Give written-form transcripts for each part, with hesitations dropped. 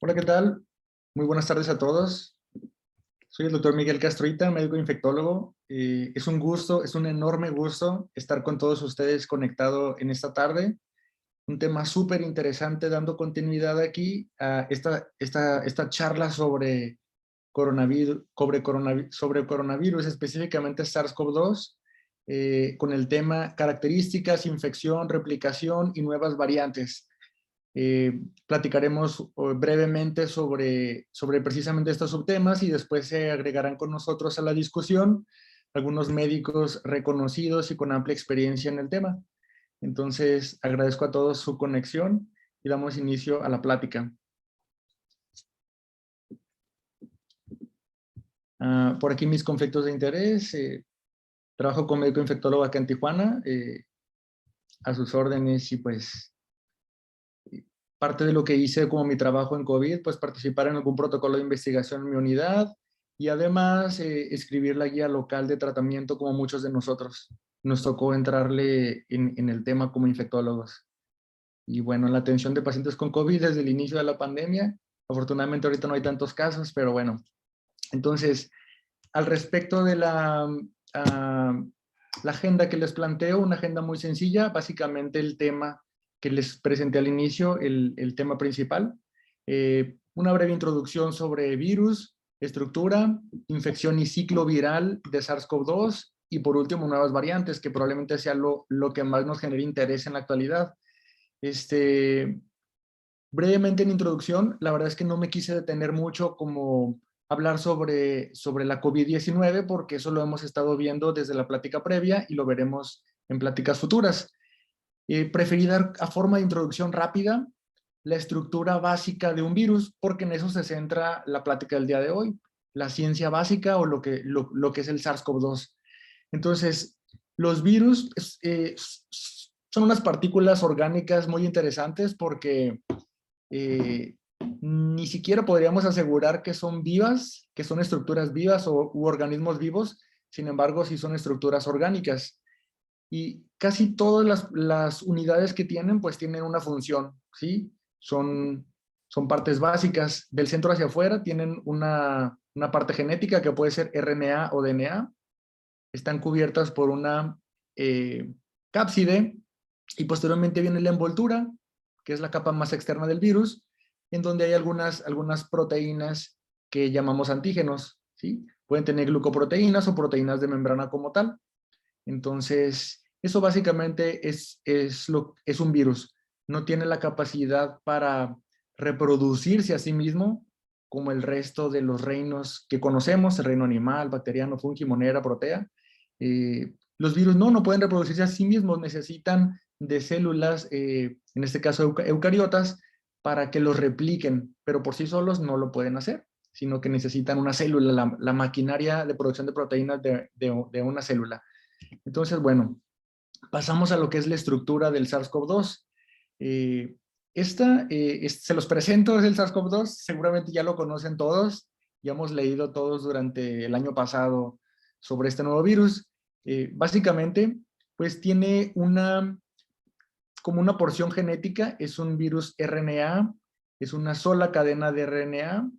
Hola, ¿qué tal? Muy buenas tardes a todos. Soy el doctor Miguel Castroita, médico infectólogo. Es un gusto, es un enorme gusto estar con todos ustedes conectado en esta tarde. Un tema súper interesante, dando continuidad aquí a esta charla sobre coronavirus, específicamente SARS-CoV-2, con el tema características, infección, replicación y nuevas variantes. Platicaremos brevemente sobre precisamente estos subtemas y después se agregarán con nosotros a la discusión algunos médicos reconocidos y con amplia experiencia en el tema. Entonces, agradezco a todos su conexión y damos inicio a la plática. Por aquí mis conflictos de interés. Trabajo como médico infectólogo acá en Tijuana, a sus órdenes y pues parte de lo que hice como mi trabajo en COVID, pues participar en algún protocolo de investigación en mi unidad y además escribir la guía local de tratamiento como muchos de nosotros. Nos tocó entrarle en el tema como infectólogos. Y bueno, en la atención de pacientes con COVID desde el inicio de la pandemia, afortunadamente ahorita no hay tantos casos, pero bueno. Entonces, al respecto de la agenda que les planteo, una agenda muy sencilla, básicamente el tema que les presenté al inicio, el tema principal. Una breve introducción sobre virus, estructura, infección y ciclo viral de SARS-CoV-2 y por último nuevas variantes, que probablemente sea lo que más nos genere interés en la actualidad. Brevemente en introducción, la verdad es que no me quise detener mucho como hablar sobre la COVID-19 porque eso lo hemos estado viendo desde la plática previa y lo veremos en pláticas futuras. Preferí dar a forma de introducción rápida la estructura básica de un virus porque en eso se centra la plática del día de hoy, la ciencia básica o lo que es el SARS-CoV-2. Entonces, los virus son unas partículas orgánicas muy interesantes porque ni siquiera podríamos asegurar que son vivas, que son estructuras vivas u organismos vivos, sin embargo, sí son estructuras orgánicas. Y casi todas las unidades que tienen, pues tienen una función, ¿sí? Son partes básicas. Del centro hacia afuera tienen una parte genética que puede ser RNA o DNA. Están cubiertas por una cápside y posteriormente viene la envoltura, que es la capa más externa del virus, en donde hay algunas proteínas que llamamos antígenos, ¿sí? Pueden tener glucoproteínas o proteínas de membrana como tal. Entonces, eso básicamente es un virus. No tiene la capacidad para reproducirse a sí mismo como el resto de los reinos que conocemos, el reino animal, bacteriano, fungi, monera, protea. Los virus no pueden reproducirse a sí mismos, necesitan de células, en este caso eucariotas, para que los repliquen, pero por sí solos no lo pueden hacer, sino que necesitan una célula, la maquinaria de producción de proteínas de una célula. Entonces, bueno, pasamos a lo que es la estructura del SARS-CoV-2. Se los presento, es el SARS-CoV-2, seguramente ya lo conocen todos, ya hemos leído todos durante el año pasado sobre este nuevo virus. Básicamente, pues tiene como una porción genética, es un virus RNA, es una sola cadena de RNA,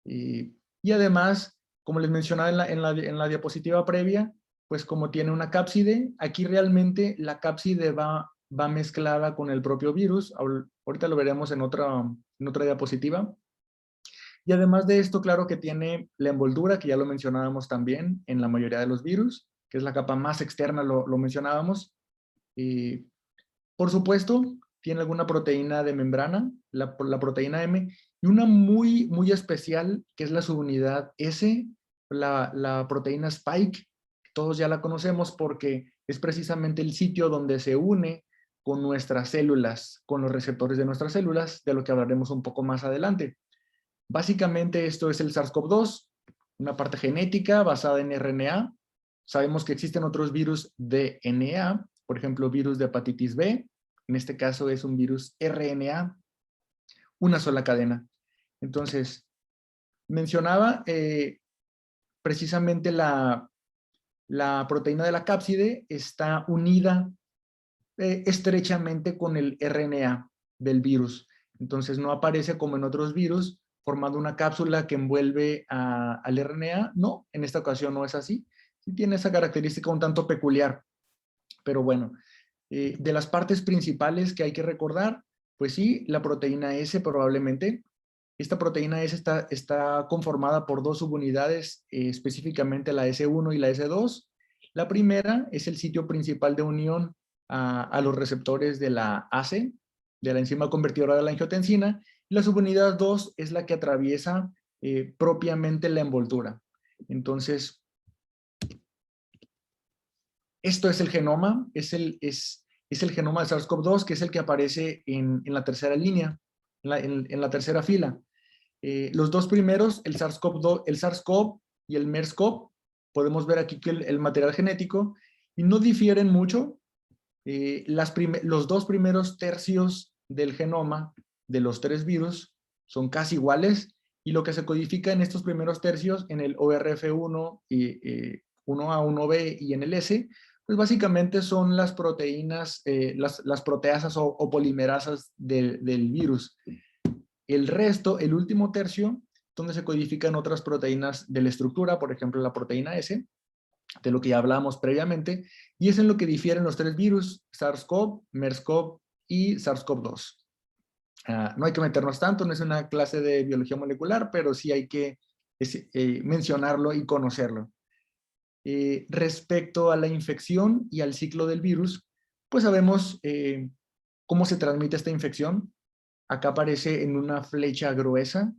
y además, como les mencionaba en la diapositiva previa, pues como tiene una cápside, aquí realmente la cápside va mezclada con el propio virus, ahorita lo veremos en otra diapositiva. Y además de esto, claro que tiene la envoltura, que ya lo mencionábamos también en la mayoría de los virus, que es la capa más externa, lo mencionábamos. Por supuesto, tiene alguna proteína de membrana, la proteína M, y una muy, muy especial, que es la subunidad S, la proteína Spike. Todos ya la conocemos porque es precisamente el sitio donde se une con nuestras células, con los receptores de nuestras células, de lo que hablaremos un poco más adelante. Básicamente esto es el SARS-CoV-2, una parte genética basada en RNA. Sabemos que existen otros virus DNA, por ejemplo, virus de hepatitis B. En este caso es un virus RNA, una sola cadena. Entonces, mencionaba precisamente la proteína de la cápside está unida estrechamente con el RNA del virus. Entonces, no aparece como en otros virus, formando una cápsula que envuelve al RNA. No, en esta ocasión no es así. Sí tiene esa característica un tanto peculiar. Pero bueno, de las partes principales que hay que recordar, pues sí, la proteína S probablemente. Esta proteína S está conformada por dos subunidades, específicamente la S1 y la S2. La primera es el sitio principal de unión a los receptores de la ACE, de la enzima convertidora de la angiotensina, y la subunidad 2 es la que atraviesa propiamente la envoltura. Entonces, esto es el genoma, es el genoma de SARS-CoV-2, que es el que aparece en la tercera línea, en la tercera fila. Los dos primeros, el SARS-CoV y el MERS-CoV, podemos ver aquí que el material genético, y no difieren mucho. Los dos primeros tercios del genoma de los tres virus son casi iguales, y lo que se codifica en estos primeros tercios, en el ORF1, 1A, 1B y en el S, pues básicamente son las proteínas, las proteasas o polimerasas del virus. El resto, el último tercio, donde se codifican otras proteínas de la estructura, por ejemplo la proteína S, de lo que ya hablábamos previamente, y es en lo que difieren los tres virus, SARS-CoV, MERS-CoV y SARS-CoV-2. No hay que meternos tanto, no es una clase de biología molecular, pero sí hay que mencionarlo y conocerlo. Respecto a la infección y al ciclo del virus, pues sabemos cómo se transmite esta infección. Acá aparece en una flecha gruesa,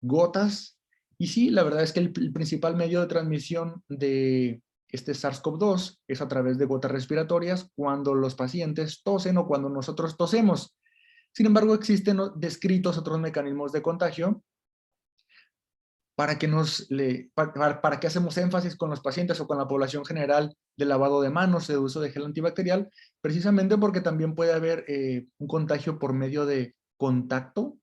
gotas, y sí, la verdad es que el principal medio de transmisión de este SARS-CoV-2 es a través de gotas respiratorias cuando los pacientes tosen o cuando nosotros tosemos. Sin embargo, existen descritos otros mecanismos de contagio para que hacemos énfasis con los pacientes o con la población general del lavado de manos, de uso de gel antibacterial, precisamente porque también puede haber un contagio por medio de contacto,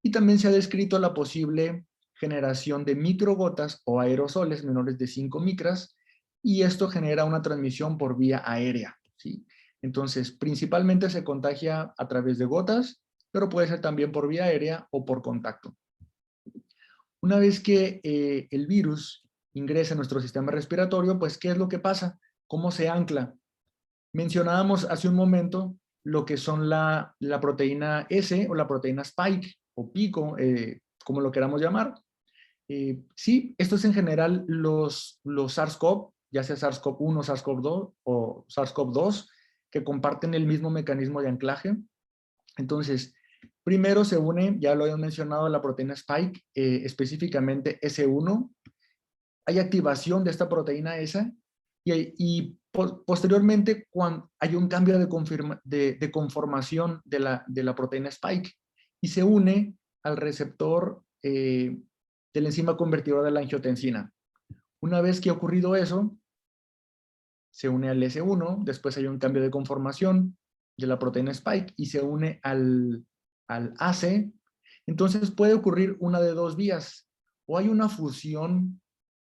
y también se ha descrito la posible generación de microgotas o aerosoles menores de 5 micras, y esto genera una transmisión por vía aérea, ¿sí? Entonces, principalmente se contagia a través de gotas, pero puede ser también por vía aérea o por contacto. Una vez que el virus ingresa a nuestro sistema respiratorio, pues, ¿qué es lo que pasa? ¿Cómo se ancla? Mencionábamos hace un momento lo que son la proteína S o la proteína Spike o pico, como lo queramos llamar. Sí, esto es en general los SARS-CoV, ya sea SARS-CoV-1, SARS-CoV-2 o SARS-CoV-2, que comparten el mismo mecanismo de anclaje. Entonces, primero se une, ya lo habíamos mencionado, la proteína Spike, específicamente S1. Hay activación de esta proteína esa, y posteriormente cuando hay un cambio de conformación de la proteína Spike y se une al receptor de la enzima convertidora de la angiotensina. Una vez que ha ocurrido eso, se une al S1, después hay un cambio de conformación de la proteína Spike y se une al AC. Entonces puede ocurrir una de dos vías: o hay una fusión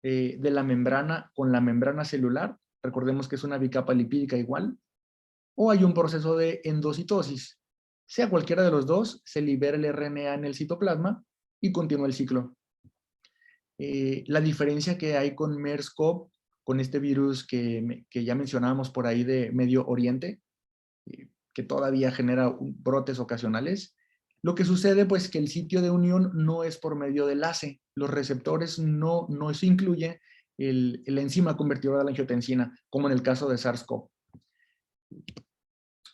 de la membrana con la membrana celular, recordemos que es una bicapa lipídica igual, o hay un proceso de endocitosis. Sea cualquiera de los dos, se libera el RNA en el citoplasma y continúa el ciclo. La diferencia que hay con MERS-CoV, con este virus que ya mencionábamos por ahí de Medio Oriente, que todavía genera brotes ocasionales, lo que sucede pues que el sitio de unión no es por medio del ACE, los receptores no se incluye la enzima convertidora de la angiotensina, como en el caso de SARS-CoV.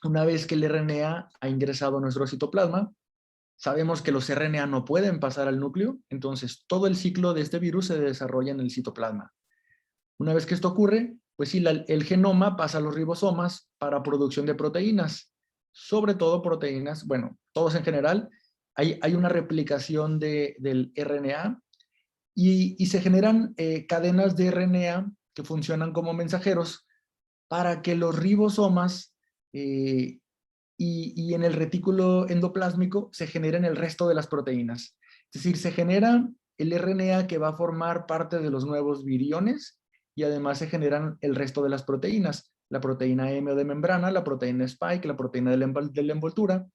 Una vez que el RNA ha ingresado a nuestro citoplasma, sabemos que los RNA no pueden pasar al núcleo, entonces todo el ciclo de este virus se desarrolla en el citoplasma. Una vez que esto ocurre, pues sí, el genoma pasa a los ribosomas para producción de proteínas, sobre todo proteínas, bueno, todos en general. Hay una replicación del RNA y se generan cadenas de RNA que funcionan como mensajeros para que los ribosomas y en el retículo endoplásmico se generen el resto de las proteínas. Es decir, se genera el RNA que va a formar parte de los nuevos viriones, y además se generan el resto de las proteínas, la proteína M o de membrana, la proteína Spike, la proteína de la envoltura.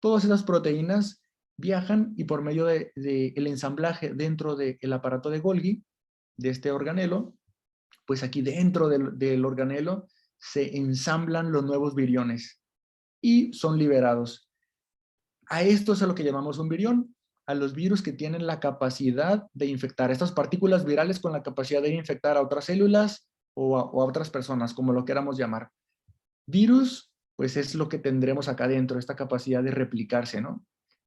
Todas esas proteínas viajan y por medio de el ensamblaje dentro del aparato de Golgi, de este organelo, pues aquí dentro del organelo se ensamblan los nuevos viriones y son liberados. A esto es a lo que llamamos un virión, a los virus que tienen la capacidad de infectar, estas partículas virales con la capacidad de infectar a otras células o a otras personas, como lo queramos llamar. Virus, pues es lo que tendremos acá dentro, esta capacidad de replicarse, ¿no?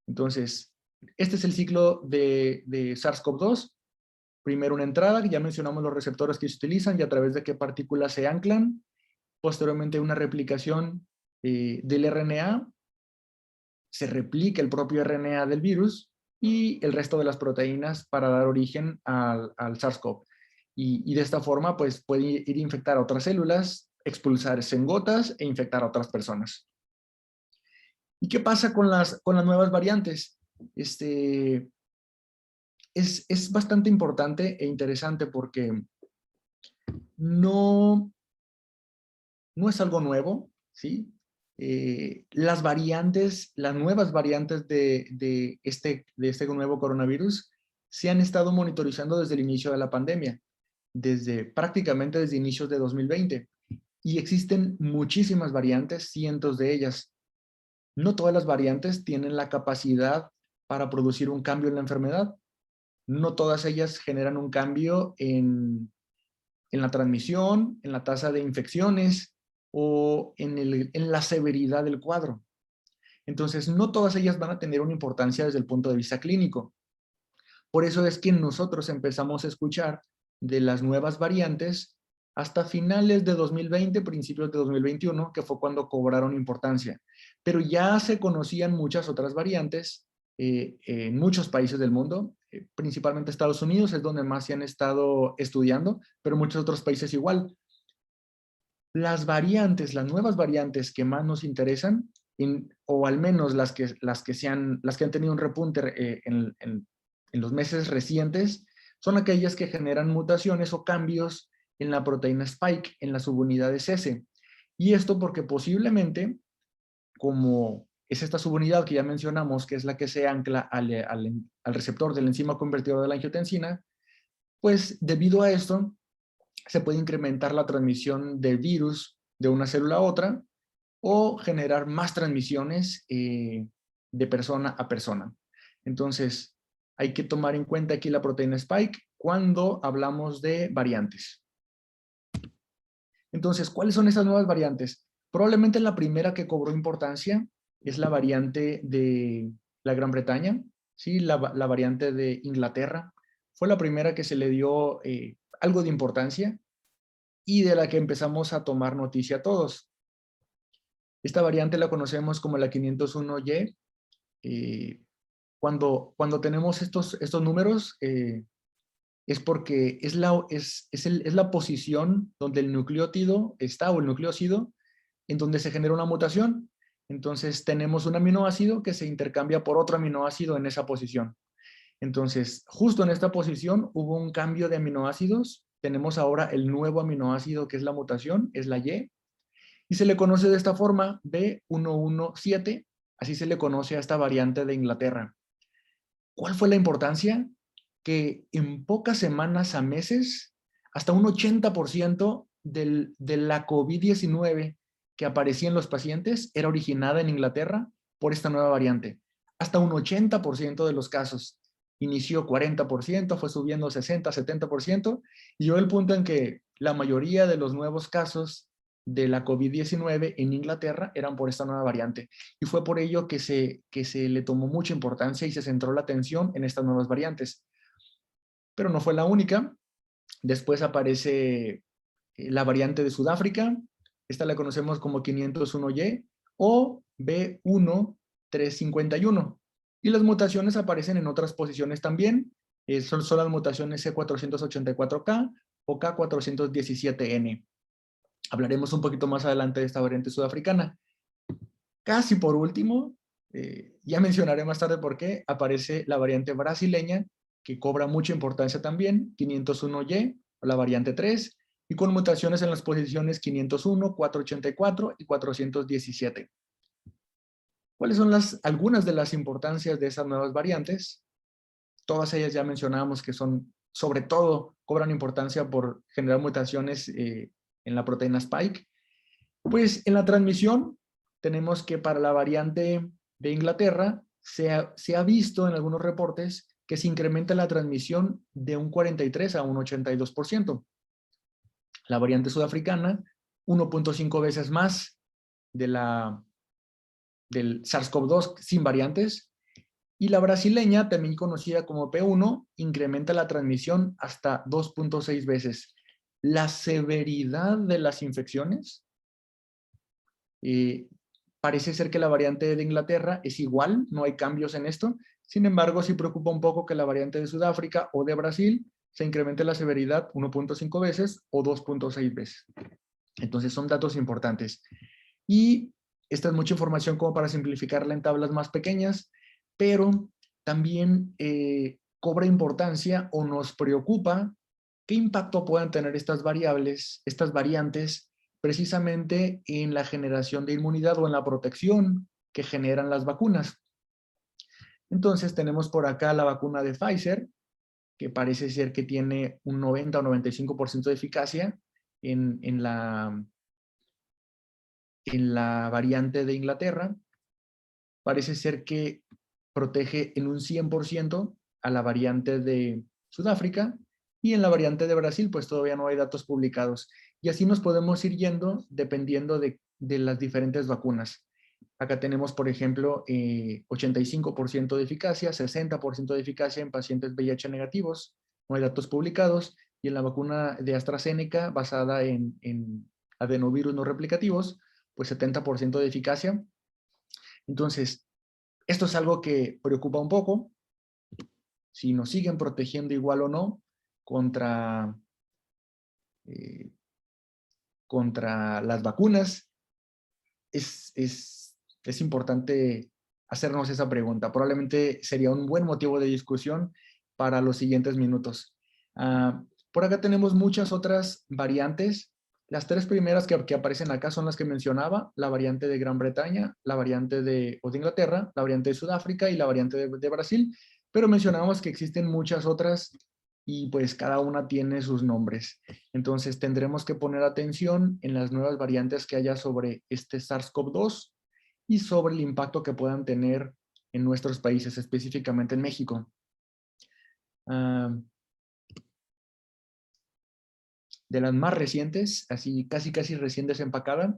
Entonces, este es el ciclo de SARS-CoV-2. Primero una entrada, ya mencionamos los receptores que se utilizan y a través de qué partículas se anclan. Posteriormente una replicación del RNA, se replica el propio RNA del virus y el resto de las proteínas para dar origen al SARS-CoV. Y de esta forma, pues puede ir a infectar a otras células, expulsarse en gotas e infectar a otras personas. ¿Y qué pasa con las nuevas variantes? Es bastante importante e interesante porque no es algo nuevo, ¿sí? Las variantes, las nuevas variantes de este nuevo coronavirus se han estado monitorizando desde el inicio de la pandemia, prácticamente desde inicios de 2020. Y existen muchísimas variantes, cientos de ellas. No todas las variantes tienen la capacidad para producir un cambio en la enfermedad. No todas ellas generan un cambio en la transmisión, en la tasa de infecciones o en la severidad del cuadro. Entonces, no todas ellas van a tener una importancia desde el punto de vista clínico. Por eso es que nosotros empezamos a escuchar de las nuevas variantes hasta finales de 2020, principios de 2021, que fue cuando cobraron importancia. Pero ya se conocían muchas otras variantes en muchos países del mundo, principalmente Estados Unidos es donde más se han estado estudiando, pero muchos otros países igual. Las variantes, las nuevas variantes que más nos interesan, o al menos las que han tenido un repunte en los meses recientes, son aquellas que generan mutaciones o cambios en la proteína Spike, en las subunidades S. Y esto porque posiblemente, como es esta subunidad que ya mencionamos, que es la que se ancla al receptor de la enzima convertidora de la angiotensina, pues debido a esto se puede incrementar la transmisión del virus de una célula a otra o generar más transmisiones de persona a persona. Entonces, hay que tomar en cuenta aquí la proteína Spike cuando hablamos de variantes. Entonces, ¿cuáles son esas nuevas variantes? Probablemente la primera que cobró importancia es la variante de la Gran Bretaña, ¿sí? la variante de Inglaterra. Fue la primera que se le dio algo de importancia y de la que empezamos a tomar noticia todos. Esta variante la conocemos como la 501Y. Cuando tenemos estos números, es porque es la posición donde el nucleótido está, o el nucleócido, en donde se genera una mutación. Entonces tenemos un aminoácido que se intercambia por otro aminoácido en esa posición. Entonces, justo en esta posición hubo un cambio de aminoácidos. Tenemos ahora el nuevo aminoácido que es la mutación, es la Y, y se le conoce de esta forma, B117, así se le conoce a esta variante de Inglaterra. ¿Cuál fue la importancia? Que en pocas semanas a meses, hasta un 80% de la COVID-19 que aparecía en los pacientes era originada en Inglaterra por esta nueva variante. Hasta un 80% de los casos. Inició 40%, fue subiendo 60, 70%, y llegó el punto en que la mayoría de los nuevos casos de la COVID-19 en Inglaterra eran por esta nueva variante. Y fue por ello que se le tomó mucha importancia y se centró la atención en estas nuevas variantes. Pero no fue la única. Después aparece la variante de Sudáfrica. Esta la conocemos como 501Y o B1351. Y las mutaciones aparecen en otras posiciones también. Son las mutaciones C484K o K417N. Hablaremos un poquito más adelante de esta variante sudafricana. Casi por último, ya mencionaré más tarde por qué, aparece la variante brasileña, que cobra mucha importancia también, 501Y, o la variante 3, y con mutaciones en las posiciones 501, 484 y 417. ¿Cuáles son algunas de las importancias de esas nuevas variantes? Todas ellas ya mencionábamos que son, sobre todo, cobran importancia por generar mutaciones en la proteína Spike. Pues en la transmisión tenemos que para la variante de Inglaterra se ha visto en algunos reportes que se incrementa la transmisión de un 43 a un 82%. La variante sudafricana, 1.5 veces más del SARS-CoV-2 sin variantes. Y la brasileña, también conocida como P1, incrementa la transmisión hasta 2.6 veces. La severidad de las infecciones parece ser que la variante de Inglaterra es igual, no hay cambios en esto. Sin embargo, sí preocupa un poco que la variante de Sudáfrica o de Brasil se incremente la severidad 1.5 veces o 2.6 veces. Entonces son datos importantes. Y esta es mucha información como para simplificarla en tablas más pequeñas, pero también cobra importancia o nos preocupa qué impacto puedan tener estas variables, estas variantes, precisamente en la generación de inmunidad o en la protección que generan las vacunas. Entonces tenemos por acá la vacuna de Pfizer, que parece ser que tiene un 90 o 95% de eficacia en la variante de Inglaterra. Parece ser que protege en un 100% a la variante de Sudáfrica, y en la variante de Brasil pues todavía no hay datos publicados. Y así nos podemos ir yendo dependiendo de las diferentes vacunas. Acá tenemos, por ejemplo, 85% de eficacia, 60% de eficacia en pacientes VIH negativos, no hay datos publicados, y en la vacuna de AstraZeneca basada en adenovirus no replicativos, pues 70% de eficacia. Entonces, esto es algo que preocupa un poco, si nos siguen protegiendo igual o no contra, eh, contra las vacunas. Es importante hacernos esa pregunta. Probablemente sería un buen motivo de discusión para los siguientes minutos. Por acá tenemos muchas otras variantes. Las tres primeras que aparecen acá son las que mencionaba: la variante de Gran Bretaña, la variante de Inglaterra, la variante de Sudáfrica y la variante de Brasil, pero mencionamos que existen muchas otras y pues cada una tiene sus nombres. Entonces tendremos que poner atención en las nuevas variantes que haya sobre este SARS-CoV-2 y sobre el impacto que puedan tener en nuestros países, específicamente en México. De las más recientes, así casi recién desempacada,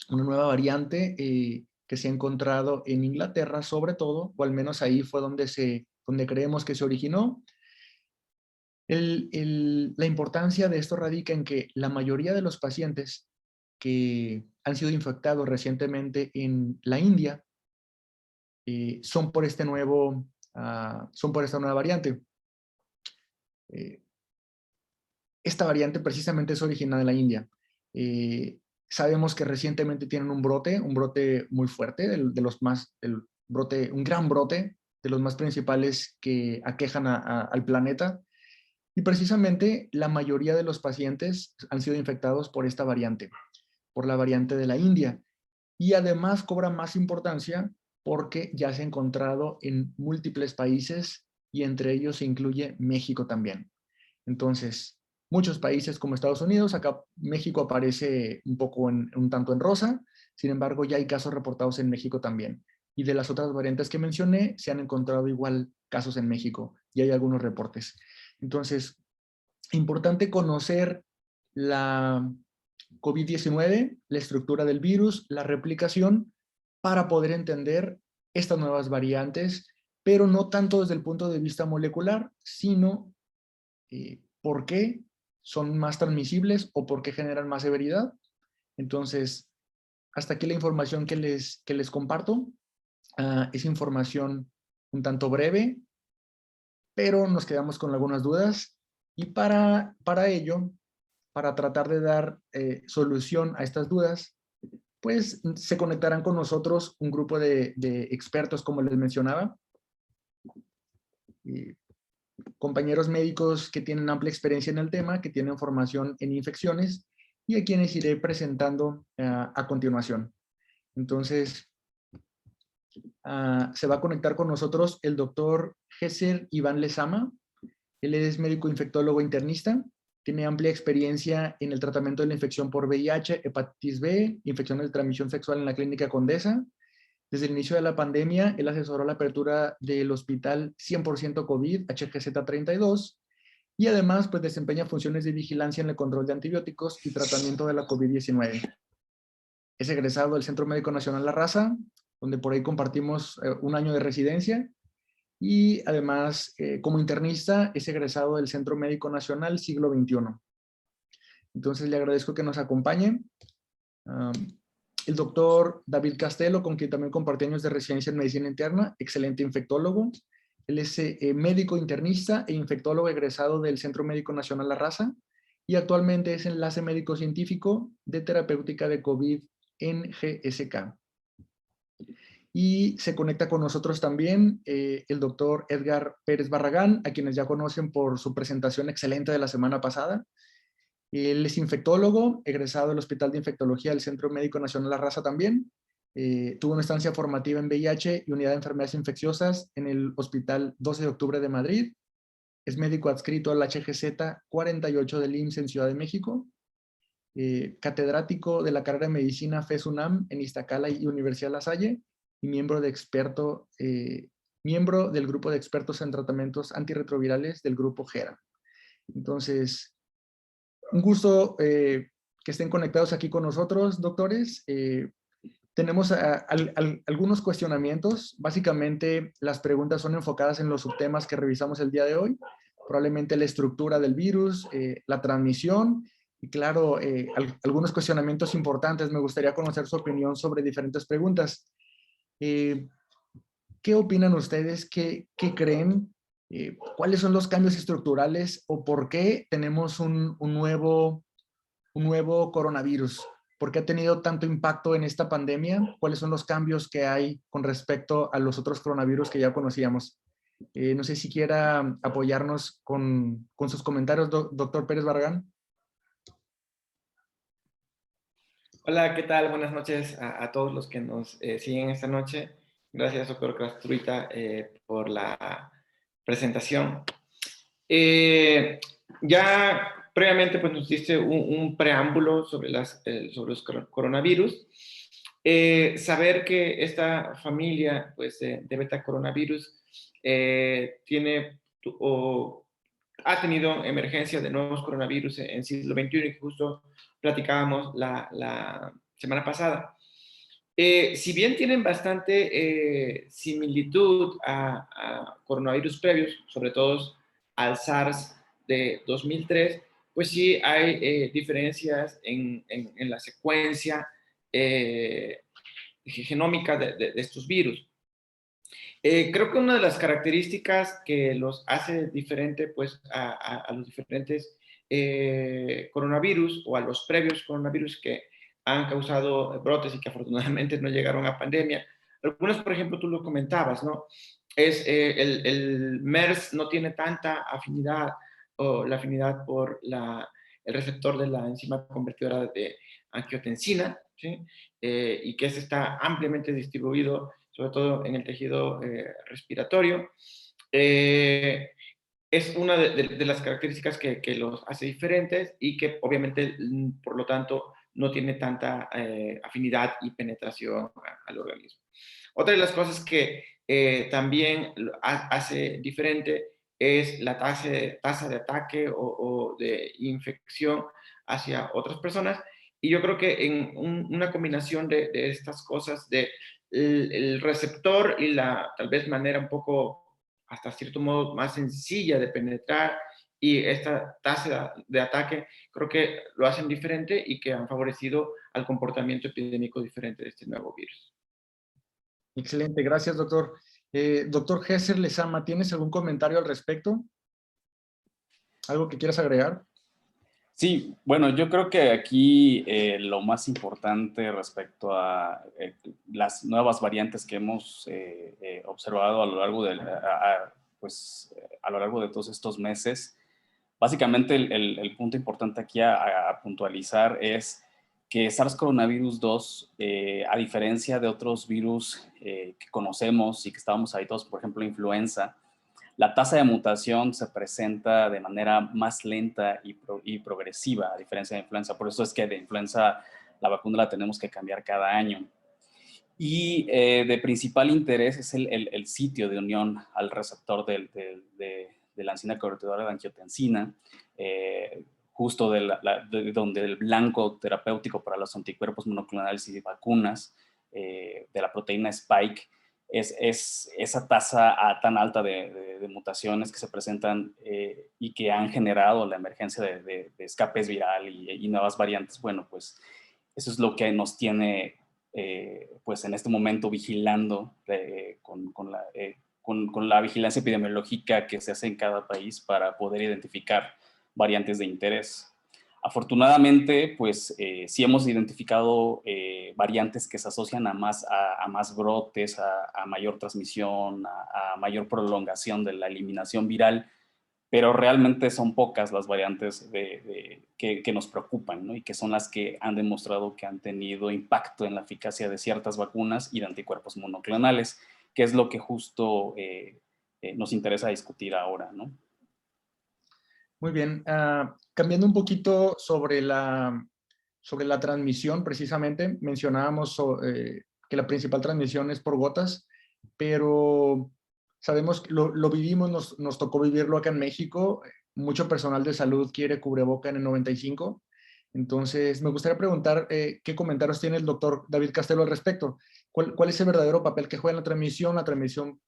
una nueva variante que se ha encontrado en Inglaterra sobre todo, o al menos ahí fue donde creemos que se originó. La importancia de esto radica en que la mayoría de los pacientes que han sido infectados recientemente en la India son por esta nueva variante. Esta variante precisamente es originada de la India. Sabemos que recientemente tienen un brote muy fuerte, un gran brote de los más principales que aquejan al planeta. Y precisamente la mayoría de los pacientes han sido infectados por esta variante, por la variante de la India. Y además cobra más importancia porque ya se ha encontrado en múltiples países y entre ellos se incluye México también. Entonces, muchos países como Estados Unidos, acá México aparece un tanto en rosa, sin embargo ya hay casos reportados en México también. Y de las otras variantes que mencioné, se han encontrado igual casos en México y hay algunos reportes. Entonces, importante conocer la COVID-19, la estructura del virus, la replicación, para poder entender estas nuevas variantes, pero no tanto desde el punto de vista molecular, sino por qué son más transmisibles o por qué generan más severidad. Entonces, hasta aquí la información que les comparto. Es información un tanto breve, pero nos quedamos con algunas dudas. Y para ello, para tratar de dar solución a estas dudas, pues se conectarán con nosotros un grupo de expertos, como les mencionaba, compañeros médicos que tienen amplia experiencia en el tema, que tienen formación en infecciones y a quienes iré presentando a continuación. Entonces, Se va a conectar con nosotros el doctor Gesser Iván Lezama. Él es médico infectólogo internista, tiene amplia experiencia en el tratamiento de la infección por VIH, hepatitis B, infecciones de transmisión sexual en la Clínica Condesa. Desde el inicio de la pandemia, él asesoró la apertura del Hospital 100% COVID HGZ-32 y además pues, desempeña funciones de vigilancia en el control de antibióticos y tratamiento de la COVID-19. Es egresado del Centro Médico Nacional La Raza, donde por ahí compartimos un año de residencia, y además como internista es egresado del Centro Médico Nacional Siglo XXI. Entonces le agradezco que nos acompañe. El doctor David Castelo, con quien también compartí años de residencia en medicina interna, excelente infectólogo. Él es médico internista e infectólogo egresado del Centro Médico Nacional La Raza y actualmente es enlace médico científico de terapéutica de COVID en GSK. Y se conecta con nosotros también el doctor Edgar Pérez Barragán, a quienes ya conocen por su presentación excelente de la semana pasada. Él es infectólogo, egresado del Hospital de Infectología del Centro Médico Nacional La Raza también. Tuvo una estancia formativa en VIH y unidad de enfermedades infecciosas en el Hospital 12 de Octubre de Madrid. Es médico adscrito al HGZ 48 del IMSS en Ciudad de México. Catedrático de la carrera de Medicina FES UNAM en Iztacala y Universidad La Salle y miembro del grupo de expertos en tratamientos antirretrovirales del grupo GERA. Entonces, un gusto que estén conectados aquí con nosotros, doctores. Tenemos algunos cuestionamientos. Básicamente, las preguntas son enfocadas en los subtemas que revisamos el día de hoy. Probablemente la estructura del virus, la transmisión y, claro, algunos cuestionamientos importantes. Me gustaría conocer su opinión sobre diferentes preguntas. ¿Qué opinan ustedes? ¿Qué creen? ¿Cuáles son los cambios estructurales o por qué tenemos un nuevo coronavirus? ¿Por qué ha tenido tanto impacto en esta pandemia? ¿Cuáles son los cambios que hay con respecto a los otros coronavirus que ya conocíamos? No sé si quiera apoyarnos con sus comentarios, doctor Pérez Barragán. Hola, ¿qué tal? Buenas noches a todos los que nos siguen esta noche. Gracias, doctor Castruita, por la presentación. Ya previamente pues, nos diste un preámbulo sobre los coronavirus. Saber que esta familia pues, de beta coronavirus tiene o ha tenido emergencia de nuevos coronavirus en siglo XXI, que justo platicábamos la semana pasada. Si bien tienen bastante similitud a coronavirus previos, sobre todo al SARS de 2003, pues sí hay diferencias en la secuencia genómica de estos virus. Creo que una de las características que los hace diferente pues, a los diferentes coronavirus o a los previos coronavirus que han causado brotes y que afortunadamente no llegaron a pandemia. Algunos, por ejemplo, tú lo comentabas, ¿no? Es el MERS no tiene tanta afinidad o la afinidad por el receptor de la enzima convertidora de angiotensina, ¿sí? Y que está ampliamente distribuido sobre todo en el tejido respiratorio. Es una de las características que los hace diferentes y que obviamente, por lo tanto, no tiene tanta afinidad y penetración al organismo. Otra de las cosas que también hace diferente es la tasa de ataque o de infección hacia otras personas. Y yo creo que en una combinación de estas cosas, de el receptor y la tal vez manera un poco, hasta cierto modo, más sencilla de penetrar y esta tasa de ataque, creo que lo hacen diferente y que han favorecido al comportamiento epidémico diferente de este nuevo virus. Excelente, gracias, doctor. Doctor Gesser Lezama, ¿tienes algún comentario al respecto? ¿Algo que quieras agregar? Sí, bueno, yo creo que aquí lo más importante respecto a las nuevas variantes que hemos observado a lo largo a lo largo de todos estos meses, básicamente el punto importante aquí a puntualizar es que SARS-CoV-2, a diferencia de otros virus que conocemos y que estábamos habituados, por ejemplo, la influenza, la tasa de mutación se presenta de manera más lenta y progresiva, a diferencia de influenza. Por eso es que de influenza la vacuna la tenemos que cambiar cada año. Y de principal interés es el sitio de unión al receptor de la enzima convertidora de angiotensina, justo de donde el blanco terapéutico para los anticuerpos monoclonales y vacunas de la proteína Spike es esa tasa tan alta de mutaciones que se presentan y que han generado la emergencia de escapes viral y nuevas variantes. Bueno, pues eso es lo que nos tiene pues en este momento vigilando con la vigilancia epidemiológica que se hace en cada país para poder identificar variantes de interés. Afortunadamente, pues sí hemos identificado variantes que se asocian a más brotes, a mayor transmisión, a mayor prolongación de la eliminación viral, pero realmente son pocas las variantes que nos preocupan, ¿no? Y que son las que han demostrado que han tenido impacto en la eficacia de ciertas vacunas y de anticuerpos monoclonales, que es lo que justo nos interesa discutir ahora, ¿no? Muy bien. Cambiando un poquito sobre la transmisión, precisamente, mencionábamos que la principal transmisión es por gotas, pero sabemos que lo vivimos, nos tocó vivirlo acá en México. Mucho personal de salud quiere cubreboca en el 95. Entonces, me gustaría preguntar qué comentarios tiene el doctor David Castelo al respecto. ¿Cuál es el verdadero papel que juega en la transmisión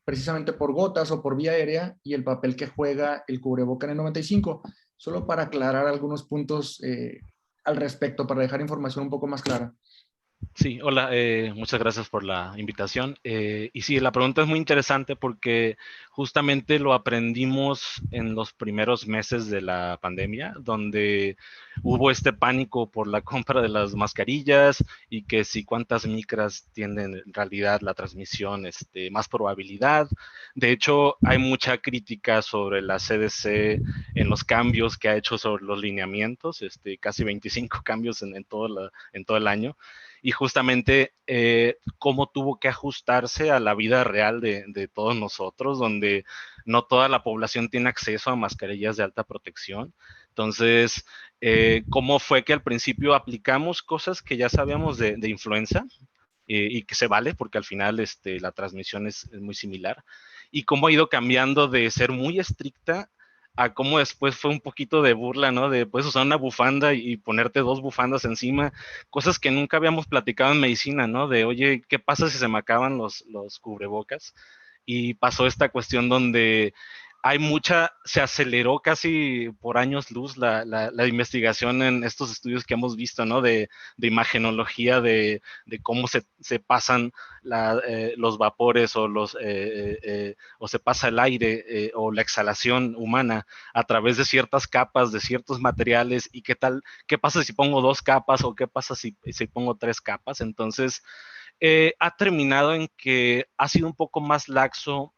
precisamente por gotas o por vía aérea, y el papel que juega el cubreboca en el 95? Solo para aclarar algunos puntos al respecto, para dejar información un poco más clara. Sí, hola, muchas gracias por la invitación. Y sí, la pregunta es muy interesante porque justamente lo aprendimos en los primeros meses de la pandemia, donde hubo este pánico por la compra de las mascarillas y que si cuántas micras tienen en realidad la transmisión, más probabilidad. De hecho, hay mucha crítica sobre la CDC en los cambios que ha hecho sobre los lineamientos, casi 25 cambios en todo el año. Y justamente cómo tuvo que ajustarse a la vida real de todos nosotros, donde no toda la población tiene acceso a mascarillas de alta protección. Entonces, cómo fue que al principio aplicamos cosas que ya sabíamos de influenza y que se vale, porque al final la transmisión es muy similar, y cómo ha ido cambiando de ser muy estricta a cómo después fue un poquito de burla, ¿no? De puedes usar una bufanda y ponerte 2 bufandas encima, cosas que nunca habíamos platicado en medicina, ¿no? De, oye, ¿qué pasa si se me acaban los cubrebocas? Y pasó esta cuestión donde se aceleró casi por años luz la investigación en estos estudios que hemos visto, ¿no? De imagenología, de cómo se pasan los vapores o se pasa el aire o la exhalación humana a través de ciertas capas, de ciertos materiales, y qué pasa si pongo 2 capas o qué pasa si pongo 3 capas. Entonces, ha terminado en que ha sido un poco más laxo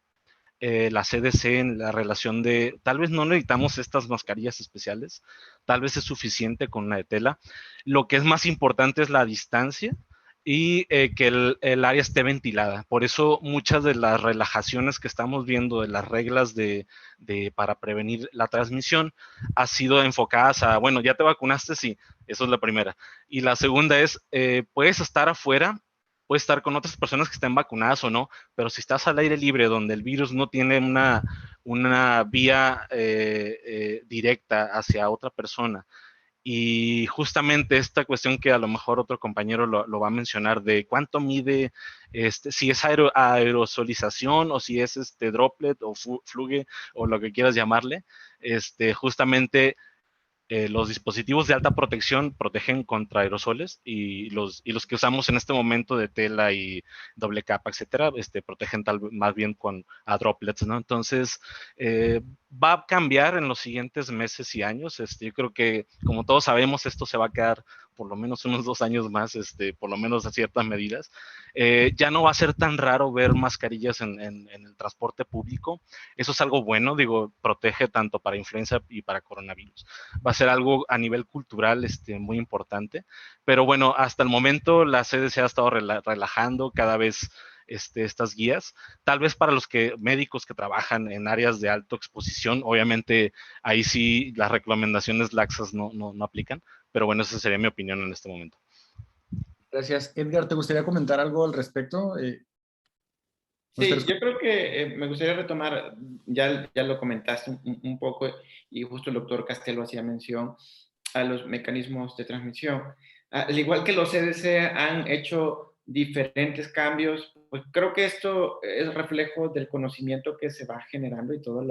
la CDC en la relación de, tal vez no necesitamos estas mascarillas especiales, tal vez es suficiente con una de tela. Lo que es más importante es la distancia y que el área esté ventilada. Por eso muchas de las relajaciones que estamos viendo de las reglas para prevenir la transmisión ha sido enfocadas a, bueno, ya te vacunaste, sí, eso es la primera. Y la segunda es, puedes estar afuera, puedes estar con otras personas que estén vacunadas o no, pero si estás al aire libre donde el virus no tiene una vía directa hacia otra persona, y justamente esta cuestión que a lo mejor otro compañero lo va a mencionar de cuánto mide, si es aerosolización o si es droplet o fluge o lo que quieras llamarle, justamente los dispositivos de alta protección protegen contra aerosoles y los que usamos en este momento de tela y doble capa, etcétera, protegen más bien a droplets, ¿no? Entonces, va a cambiar en los siguientes meses y años. Yo creo que, como todos sabemos, esto se va a quedar por lo menos unos 2 años más, por lo menos a ciertas medidas, ya no va a ser tan raro ver mascarillas en el transporte público. Eso es algo bueno, digo, protege tanto para influenza y para coronavirus. Va a ser algo a nivel cultural muy importante, pero bueno, hasta el momento la CDC ha estado relajando cada vez estas guías. Tal vez para los médicos que trabajan en áreas de alta exposición, obviamente ahí sí las recomendaciones laxas no aplican, pero bueno, esa sería mi opinión en este momento. Gracias. Edgar, ¿te gustaría comentar algo al respecto? Sí, yo creo que me gustaría retomar, ya lo comentaste un poco, y justo el doctor Castelo hacía mención a los mecanismos de transmisión. Al igual que los CDC han hecho diferentes cambios, pues creo que esto es reflejo del conocimiento que se va generando y todo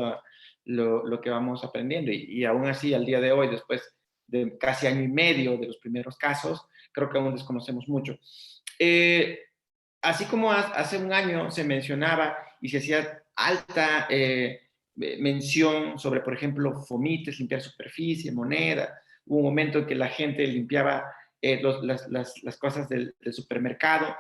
lo que vamos aprendiendo. Y aún así, al día de hoy, después de casi año y medio de los primeros casos, creo que aún desconocemos mucho. Así como hace un año se mencionaba y se hacía alta mención sobre, por ejemplo, fomites, limpiar superficie, moneda, hubo un momento en que la gente limpiaba las cosas del supermercado.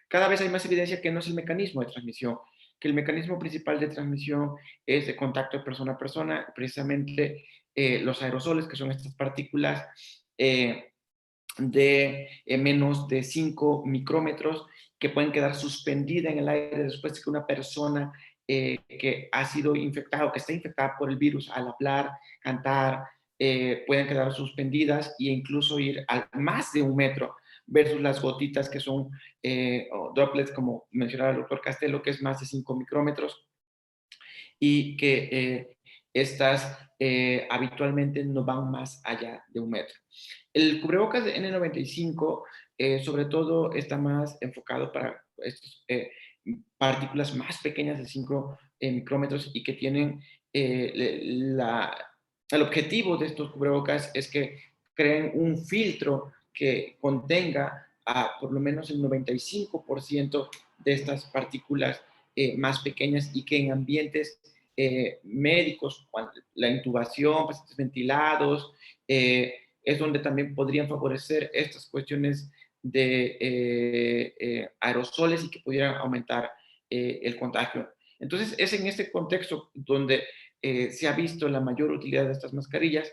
Cada vez hay más evidencia que no es el mecanismo de transmisión, que el mecanismo principal de transmisión es de contacto de persona a persona, precisamente los aerosoles, que son estas partículas de menos de 5 micrómetros que pueden quedar suspendidas en el aire después de que una persona que ha sido infectada o que está infectada por el virus al hablar, cantar, pueden quedar suspendidas e incluso ir a más de 1 metro versus las gotitas que son droplets, como mencionaba el doctor Castelo, que es más de 5 micrómetros y que estas habitualmente no van más allá de 1 metro. El cubrebocas de N95 sobre todo está más enfocado para estas partículas más pequeñas de 5 micrómetros y que tienen el objetivo de estos cubrebocas es que creen un filtro que contenga a por lo menos el 95% de estas partículas más pequeñas y que en ambientes médicos, la intubación, pacientes ventilados, es donde también podrían favorecer estas cuestiones de aerosoles y que pudieran aumentar el contagio. Entonces, es en este contexto donde se ha visto la mayor utilidad de estas mascarillas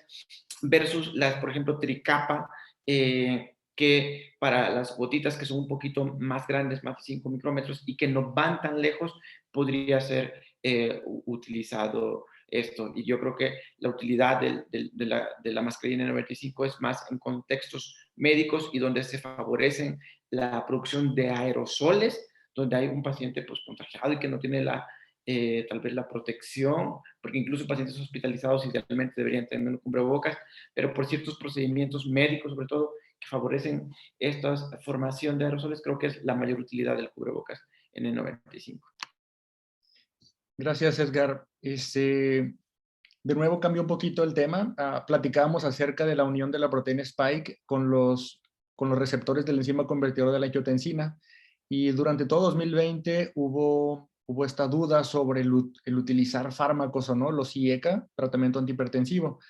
versus las, por ejemplo, tricapa, que para las gotitas que son un poquito más grandes, más de 5 micrómetros y que no van tan lejos, podría ser utilizado esto. Y yo creo que la utilidad de la mascarilla N95 es más en contextos médicos y donde se favorecen la producción de aerosoles, donde hay un paciente pues, contagiado y que no tiene tal vez la protección, porque incluso pacientes hospitalizados idealmente deberían tener un cubrebocas, pero por ciertos procedimientos médicos, sobre todo, que favorecen esta formación de aerosoles, creo que es la mayor utilidad del cubrebocas N95. Gracias, Edgar. De nuevo cambió un poquito el tema. Platicábamos acerca de la unión de la proteína Spike con los receptores de la enzima convertidora de la angiotensina. Y durante todo 2020 hubo esta duda sobre el utilizar fármacos o no, los IECA, tratamiento antihipertensivo.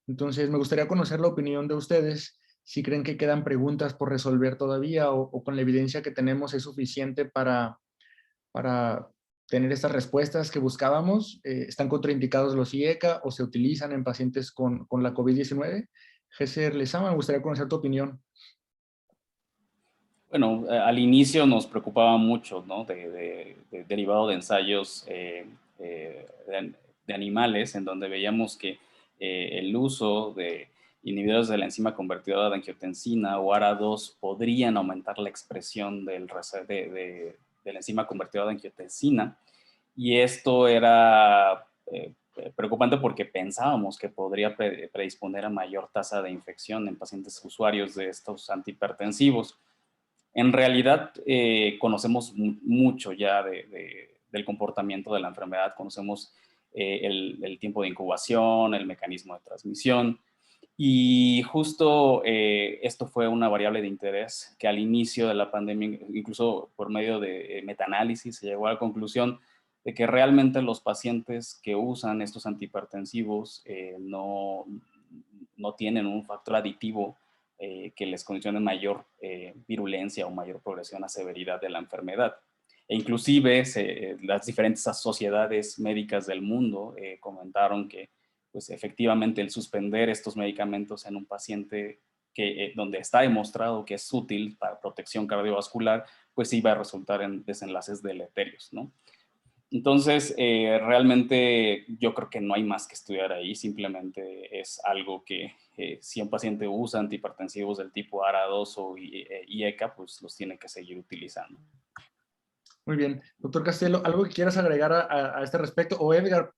Entonces, me gustaría conocer la opinión de ustedes, si creen que quedan preguntas por resolver todavía o con la evidencia que tenemos es suficiente para tener estas respuestas que buscábamos. ¿Están contraindicados los IECA o se utilizan en pacientes con la COVID-19? Gesser Lezama, me gustaría conocer tu opinión. Bueno, al inicio nos preocupaba mucho, ¿no? Derivado de ensayos de animales, en donde veíamos que el uso de inhibidores de la enzima convertidora de angiotensina o ARA2 podrían aumentar la expresión de la enzima convertidora de angiotensina. Y esto era preocupante porque pensábamos que podría predisponer a mayor tasa de infección en pacientes usuarios de estos antihipertensivos. En realidad conocemos mucho ya del comportamiento de la enfermedad, conocemos el tiempo de incubación, el mecanismo de transmisión y justo esto fue una variable de interés que al inicio de la pandemia, incluso por medio de metaanálisis, se llegó a la conclusión de que realmente los pacientes que usan estos antihipertensivos no tienen un factor aditivo que les condicione mayor virulencia o mayor progresión a severidad de la enfermedad. E inclusive las diferentes sociedades médicas del mundo comentaron que pues, efectivamente el suspender estos medicamentos en un paciente donde está demostrado que es útil para protección cardiovascular, pues iba a resultar en desenlaces deleterios, ¿no? Entonces, realmente yo creo que no hay más que estudiar ahí, simplemente es algo que si un paciente usa antihipertensivos del tipo ARA2 o IECA, pues los tiene que seguir utilizando. Muy bien. Doctor Castelo, ¿algo que quieras agregar a este respecto? O Edgar,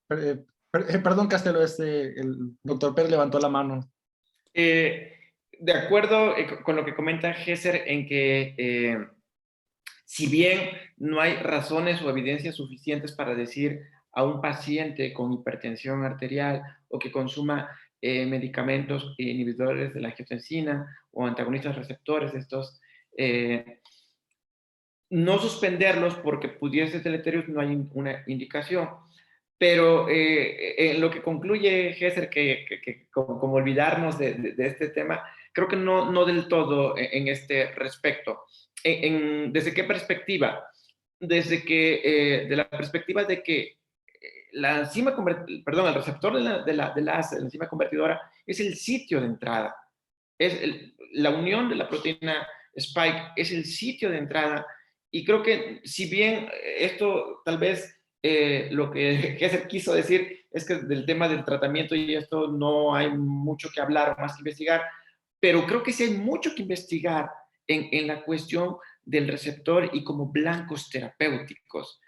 perdón Castelo, el doctor Pérez levantó la mano. De acuerdo con lo que comenta Gesser en que si bien no hay razones o evidencias suficientes para decir a un paciente con hipertensión arterial o que consuma medicamentos inhibidores de la angiotensina o antagonistas receptores de estos, no suspenderlos porque pudiese ser deleterios, no hay una indicación. Pero en lo que concluye Gesser, como olvidarnos de este tema, creo que no del todo en este respecto. ¿Desde qué perspectiva? De la perspectiva de que la enzima perdón, el receptor de la enzima convertidora es el sitio de entrada. La unión de la proteína Spike es el sitio de entrada. Y creo que si bien esto tal vez lo que Gesser quiso decir es que del tema del tratamiento y esto no hay mucho que hablar o más que investigar, pero creo que sí hay mucho que investigar en la cuestión del receptor y como blancos terapéuticos.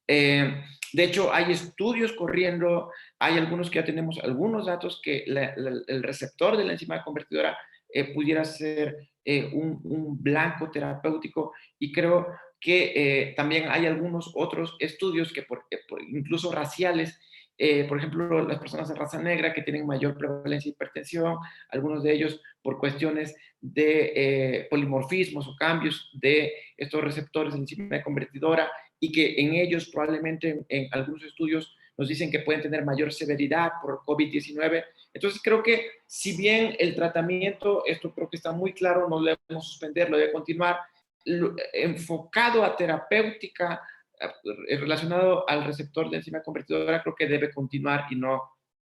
De hecho, hay estudios corriendo, hay algunos que ya tenemos algunos datos que el receptor de la enzima convertidora pudiera ser un blanco terapéutico, y creo que también hay algunos otros estudios que incluso raciales, por ejemplo, las personas de raza negra que tienen mayor prevalencia de hipertensión, algunos de ellos por cuestiones de polimorfismos o cambios de estos receptores de enzima convertidora, y que en ellos probablemente en algunos estudios nos dicen que pueden tener mayor severidad por COVID-19. Entonces creo que si bien el tratamiento, esto creo que está muy claro, no lo debemos suspender, lo debe continuar, enfocado a terapéutica, relacionado al receptor de enzima convertidora, creo que debe continuar y no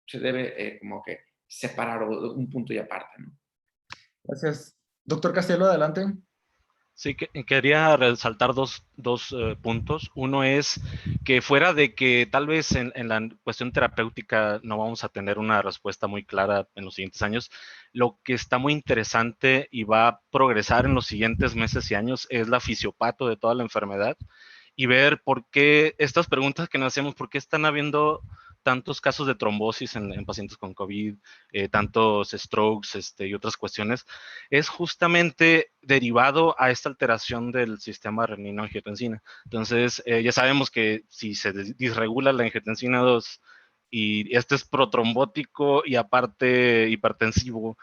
se debe como que separar un punto y aparte, ¿no? Gracias. Doctor Castelo, adelante. Sí, quería resaltar dos puntos. Uno es que fuera de que tal vez en la cuestión terapéutica no vamos a tener una respuesta muy clara en los siguientes años, lo que está muy interesante y va a progresar en los siguientes meses y años es la fisiopato de toda la enfermedad, y ver por qué estas preguntas que nos hacemos, por qué están habiendo tantos casos de trombosis en pacientes con COVID, tantos strokes y otras cuestiones, es justamente derivado a esta alteración del sistema renina-angiotensina. Entonces, ya sabemos que si se disregula la angiotensina 2 y este es protrombótico y aparte hipertensivo,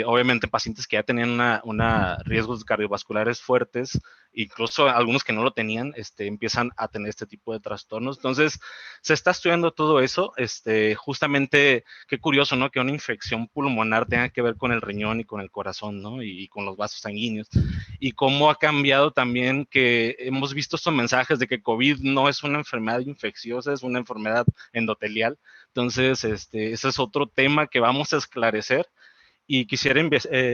obviamente pacientes que ya tenían riesgos cardiovasculares fuertes, incluso algunos que no lo tenían, empiezan a tener este tipo de trastornos. Entonces, se está estudiando todo eso, justamente, qué curioso, ¿no? Que una infección pulmonar tenga que ver con el riñón y con el corazón, ¿no? Y con los vasos sanguíneos. Y cómo ha cambiado también, que hemos visto estos mensajes de que COVID no es una enfermedad infecciosa, es una enfermedad endotelial. Entonces, ese es otro tema que vamos a esclarecer. Y quisiera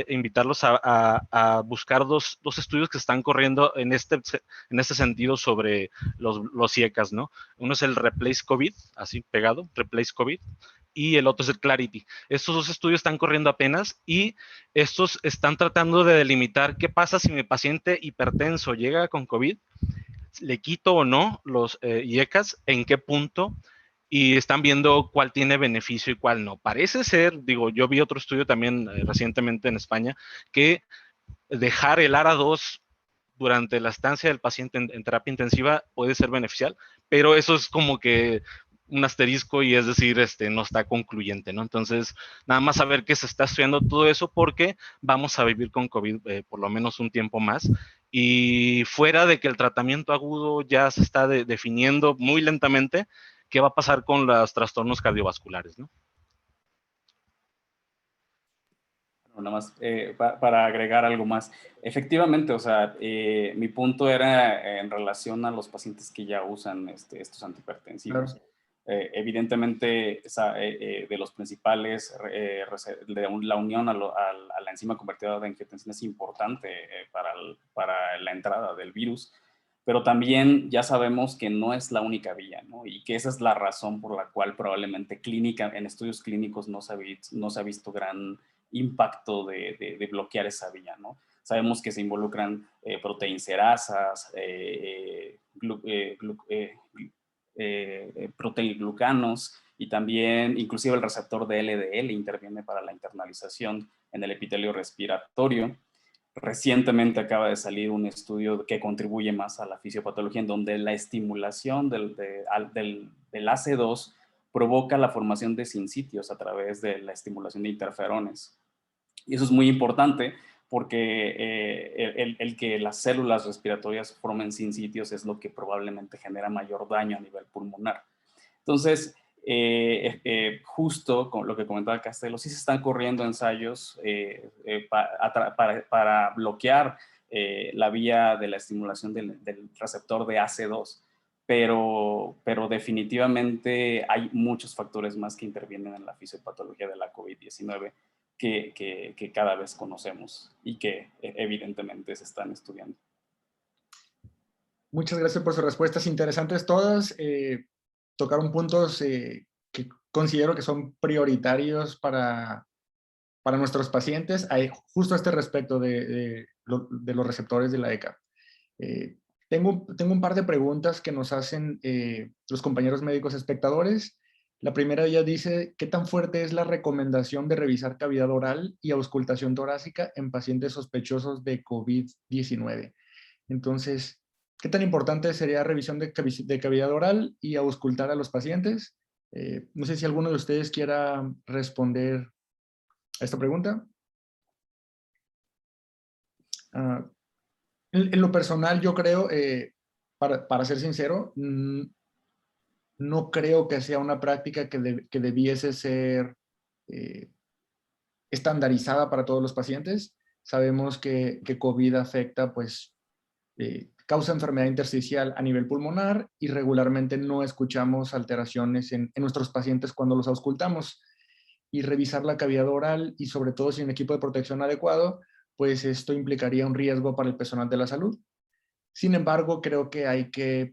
invitarlos a buscar dos estudios que están corriendo en este sentido sobre los IECAS, ¿no? Uno es el Replace COVID, así pegado, Replace COVID, y el otro es el Clarity. Estos dos estudios están corriendo apenas y estos están tratando de delimitar qué pasa si mi paciente hipertenso llega con COVID, le quito o no los IECAS, en qué punto, y están viendo cuál tiene beneficio y cuál no. Parece ser, digo, yo vi otro estudio también recientemente en España, que dejar el ARA2 durante la estancia del paciente en terapia intensiva puede ser beneficial, pero eso es como que un asterisco, y es decir, no está concluyente, ¿no? Entonces, nada más saber que se está estudiando todo eso porque vamos a vivir con COVID por lo menos un tiempo más, y fuera de que el tratamiento agudo ya se está definiendo muy lentamente, ¿qué va a pasar con los trastornos cardiovasculares, ¿no? Nada más para agregar algo más. Efectivamente, o sea, mi punto era en relación a los pacientes que ya usan estos antihipertensivos. Claro. Evidentemente, de los principales, la unión a la enzima convertidora de angiotensina es importante para la entrada del virus, pero también ya sabemos que no es la única vía, ¿no? Y que esa es la razón por la cual probablemente en estudios clínicos no se ha visto gran impacto de bloquear esa vía, ¿no? Sabemos que se involucran proteincerasas, proteiglucanos y también inclusive el receptor de LDL interviene para la internalización en el epitelio respiratorio. Recientemente acaba de salir un estudio que contribuye más a la fisiopatología en donde la estimulación del AC2 provoca la formación de sincitios a través de la estimulación de interferones. Y eso es muy importante porque el que las células respiratorias formen sincitios es lo que probablemente genera mayor daño a nivel pulmonar. Entonces, justo con lo que comentaba Castelo, sí se están corriendo ensayos para bloquear la vía de la estimulación del receptor de AC2, pero definitivamente hay muchos factores más que intervienen en la fisiopatología de la COVID-19 que cada vez conocemos y que evidentemente se están estudiando. Muchas gracias por sus respuestas interesantes todas. Tocaron puntos que considero que son prioritarios para nuestros pacientes. Hay justo a este respecto de los receptores de la ECA. Tengo un par de preguntas que nos hacen los compañeros médicos espectadores. La primera de ellas dice, ¿qué tan fuerte es la recomendación de revisar cavidad oral y auscultación torácica en pacientes sospechosos de COVID-19? Entonces, ¿qué tan importante sería revisión de cavidad oral y auscultar a los pacientes? No sé si alguno de ustedes quiera responder a esta pregunta. En lo personal, yo creo, para ser sincero, no creo que sea una práctica que debiese ser estandarizada para todos los pacientes. Sabemos que COVID afecta, pues, causa enfermedad intersticial a nivel pulmonar y regularmente no escuchamos alteraciones en nuestros pacientes cuando los auscultamos. Y revisar la cavidad oral y sobre todo sin equipo de protección adecuado, pues esto implicaría un riesgo para el personal de la salud. Sin embargo, creo que hay que,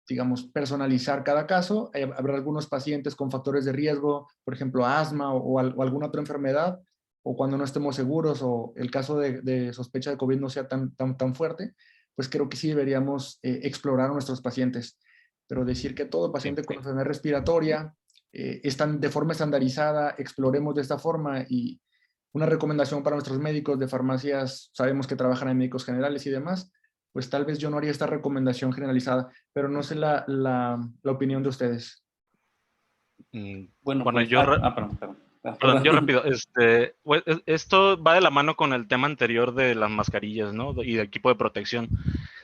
digamos, personalizar cada caso. Habrá algunos pacientes con factores de riesgo, por ejemplo, asma o alguna otra enfermedad, o cuando no estemos seguros o el caso de sospecha de COVID no sea tan fuerte, pues creo que sí deberíamos explorar a nuestros pacientes. Pero decir que todo paciente con enfermedad respiratoria están de forma estandarizada, exploremos de esta forma y una recomendación para nuestros médicos de farmacias, sabemos que trabajan en médicos generales y demás, pues tal vez yo no haría esta recomendación generalizada, pero no sé la opinión de ustedes. Bueno, pues, yo, perdón. yo rápido, esto va de la mano con el tema anterior de las mascarillas, ¿no? Y de equipo de protección.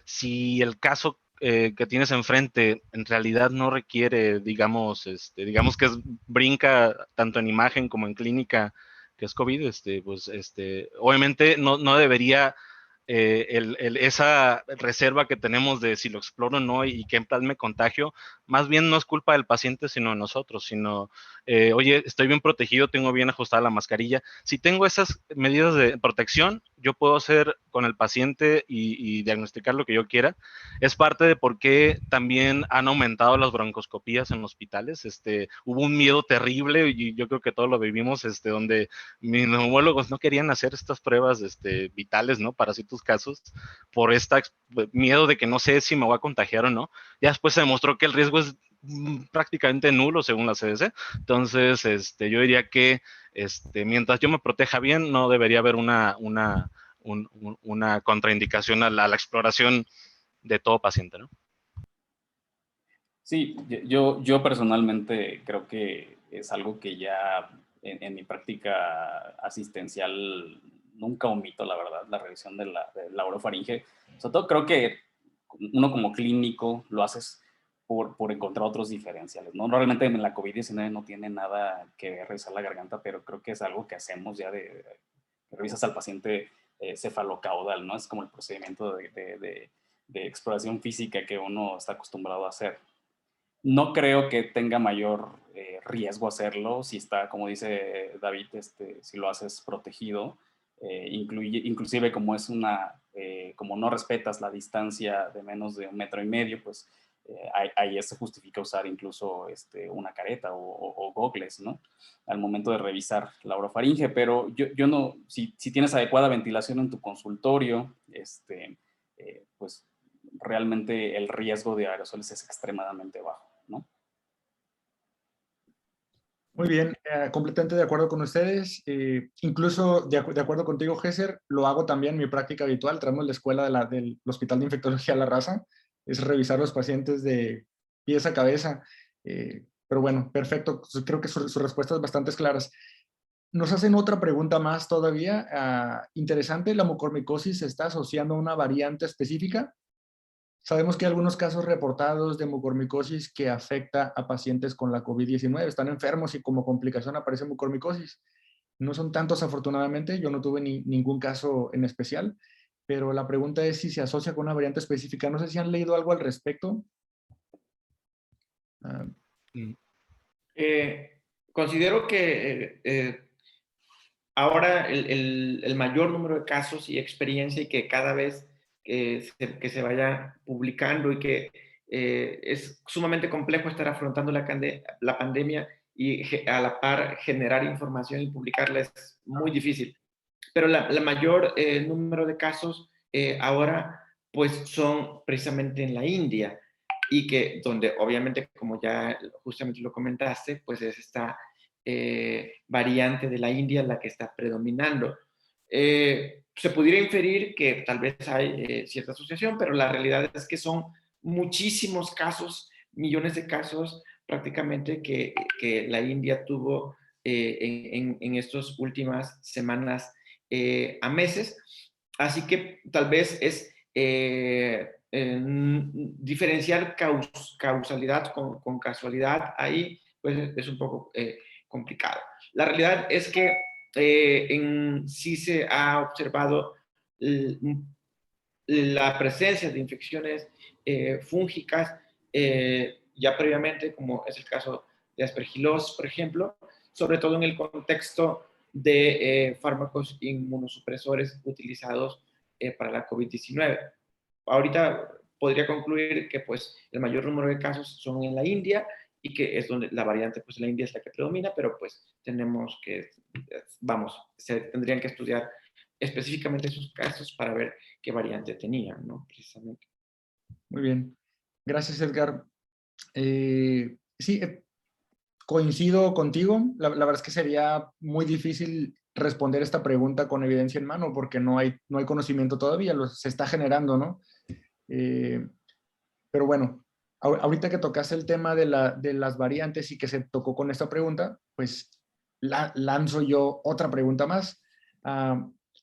Si el caso que tienes enfrente en realidad no requiere, digamos que brinca tanto en imagen como en clínica, que es COVID, pues obviamente no debería esa reserva que tenemos de si lo exploro o no y qué tal me contagio, más bien no es culpa del paciente, sino de nosotros, sino, oye, estoy bien protegido, tengo bien ajustada la mascarilla. Si tengo esas medidas de protección, yo puedo hacer con el paciente y diagnosticar lo que yo quiera. Es parte de por qué también han aumentado las broncoscopías en hospitales. Hubo un miedo terrible y yo creo que todos lo vivimos, donde mis neumólogos no querían hacer estas pruebas vitales, ¿no? Para ciertos casos, por este miedo de que no sé si me voy a contagiar o no. Ya después se demostró que el riesgo es prácticamente nulo según la CDC. Entonces, yo diría que mientras yo me proteja bien, no debería haber una contraindicación a la exploración de todo paciente, ¿no? Sí, yo personalmente creo que es algo que ya en mi práctica asistencial nunca omito, la verdad, la revisión de la orofaringe. Sobre todo creo que uno como clínico lo haces por encontrar otros diferenciales, ¿no? Realmente la COVID-19 no tiene nada que revisar la garganta, pero creo que es algo que hacemos ya revisas al paciente cefalocaudal, ¿no? Es como el procedimiento de exploración física que uno está acostumbrado a hacer. No creo que tenga mayor riesgo hacerlo si está, como dice David, si lo haces protegido, inclusive como es como no respetas la distancia de menos de 1,5 metros, pues ahí se justifica usar incluso una careta o gogles, ¿no? Al momento de revisar la orofaringe, pero yo no, si tienes adecuada ventilación en tu consultorio, pues realmente el riesgo de aerosoles es extremadamente bajo, ¿no? Muy bien, completamente de acuerdo con ustedes. Incluso de acuerdo contigo, Gesser, lo hago también en mi práctica habitual. Traemos la escuela del Hospital de Infectología La Raza, es revisar los pacientes de pies a cabeza. Pero bueno, perfecto. Creo que sus respuestas bastante claras. Nos hacen otra pregunta más todavía interesante. ¿La mucormicosis se está asociando a una variante específica? Sabemos que hay algunos casos reportados de mucormicosis que afecta a pacientes con la COVID-19. Están enfermos y como complicación aparece mucormicosis. No son tantos afortunadamente, yo no tuve ningún caso en especial, pero la pregunta es si se asocia con una variante específica. No sé si han leído algo al respecto. Considero que ahora el mayor número de casos y experiencia y que cada vez que se vaya publicando y que es sumamente complejo estar afrontando la pandemia y a la par generar información y publicarla es muy difícil. Pero la mayor número de casos ahora pues son precisamente en la India y que donde obviamente como ya justamente lo comentaste pues es esta variante de la India la que está predominando. Se pudiera inferir que tal vez hay cierta asociación, pero la realidad es que son muchísimos casos, millones de casos prácticamente que la India tuvo en estas últimas semanas a meses. Así que tal vez es diferenciar causalidad con casualidad ahí, pues es un poco complicado. La realidad es que sí se ha observado la presencia de infecciones fúngicas ya previamente, como es el caso de aspergilosis, por ejemplo, sobre todo en el contexto de fármacos inmunosupresores utilizados para la COVID-19. Ahorita podría concluir que pues el mayor número de casos son en la India y que es donde la variante pues en la India es la que predomina, pero pues tenemos que, vamos, se tendrían que estudiar específicamente esos casos para ver qué variante tenían, ¿no? Precisamente. Muy bien. Gracias, Edgar. Sí, coincido contigo. La verdad es que sería muy difícil responder esta pregunta con evidencia en mano porque no hay conocimiento todavía, se está generando, ¿no? Pero bueno, ahorita que tocaste el tema de las variantes y que se tocó con esta pregunta, pues lanzo yo otra pregunta más.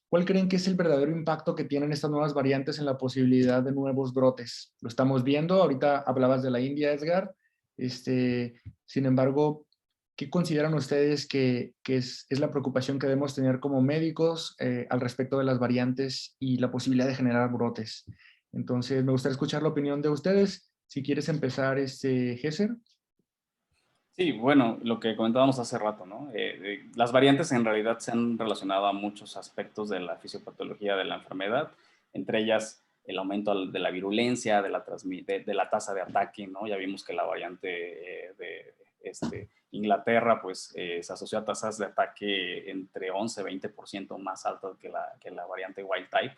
¿Cuál creen que es el verdadero impacto que tienen estas nuevas variantes en la posibilidad de nuevos brotes? Lo estamos viendo, ahorita hablabas de la India, Edgar. Sin embargo, ¿qué consideran ustedes que es la preocupación que debemos tener como médicos al respecto de las variantes y la posibilidad de generar brotes? Entonces, me gustaría escuchar la opinión de ustedes. Si quieres empezar, Gesser. Sí, bueno, lo que comentábamos hace rato, ¿no? Las variantes en realidad se han relacionado a muchos aspectos de la fisiopatología de la enfermedad, entre ellas el aumento de la virulencia, de la tasa de ataque, ¿no? Ya vimos que la variante de Inglaterra, pues, se asoció a tasas de ataque entre 11 y 20% más altas que la variante wild type.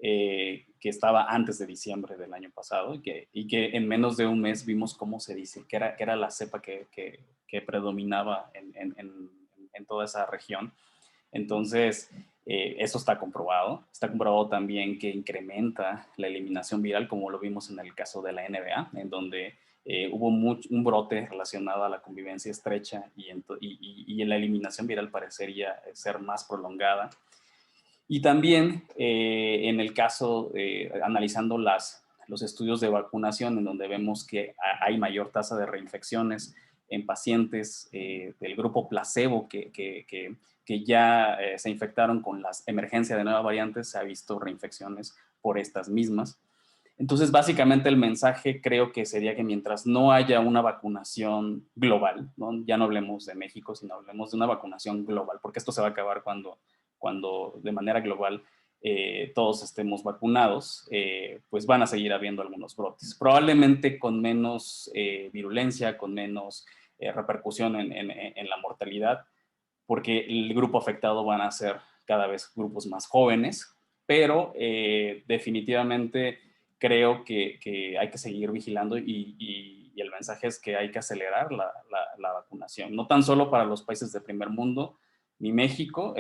Que estaba antes de diciembre del año pasado y que en menos de un mes vimos cómo se dice que era la cepa que predominaba en toda esa región. Entonces, eso está comprobado. Está comprobado también que incrementa la eliminación viral, como lo vimos en el caso de la NBA, en donde hubo un brote relacionado a la convivencia estrecha y la eliminación viral parecería ser más prolongada. Y también en el caso, analizando las los estudios de vacunación, en donde vemos que hay mayor tasa de reinfecciones en pacientes del grupo placebo que ya se infectaron con la emergencia de nuevas variantes, se ha visto reinfecciones por estas mismas. Entonces, básicamente el mensaje creo que sería que mientras no haya una vacunación global, ¿no? Ya no hablemos de México, sino hablemos de una vacunación global, porque esto se va a acabar cuando de manera global todos estemos vacunados, pues van a seguir habiendo algunos brotes. Probablemente con menos virulencia, con menos repercusión en la mortalidad, porque el grupo afectado van a ser cada vez grupos más jóvenes, pero definitivamente creo que hay que seguir vigilando y el mensaje es que hay que acelerar la vacunación, no tan solo para los países de primer mundo, ni México,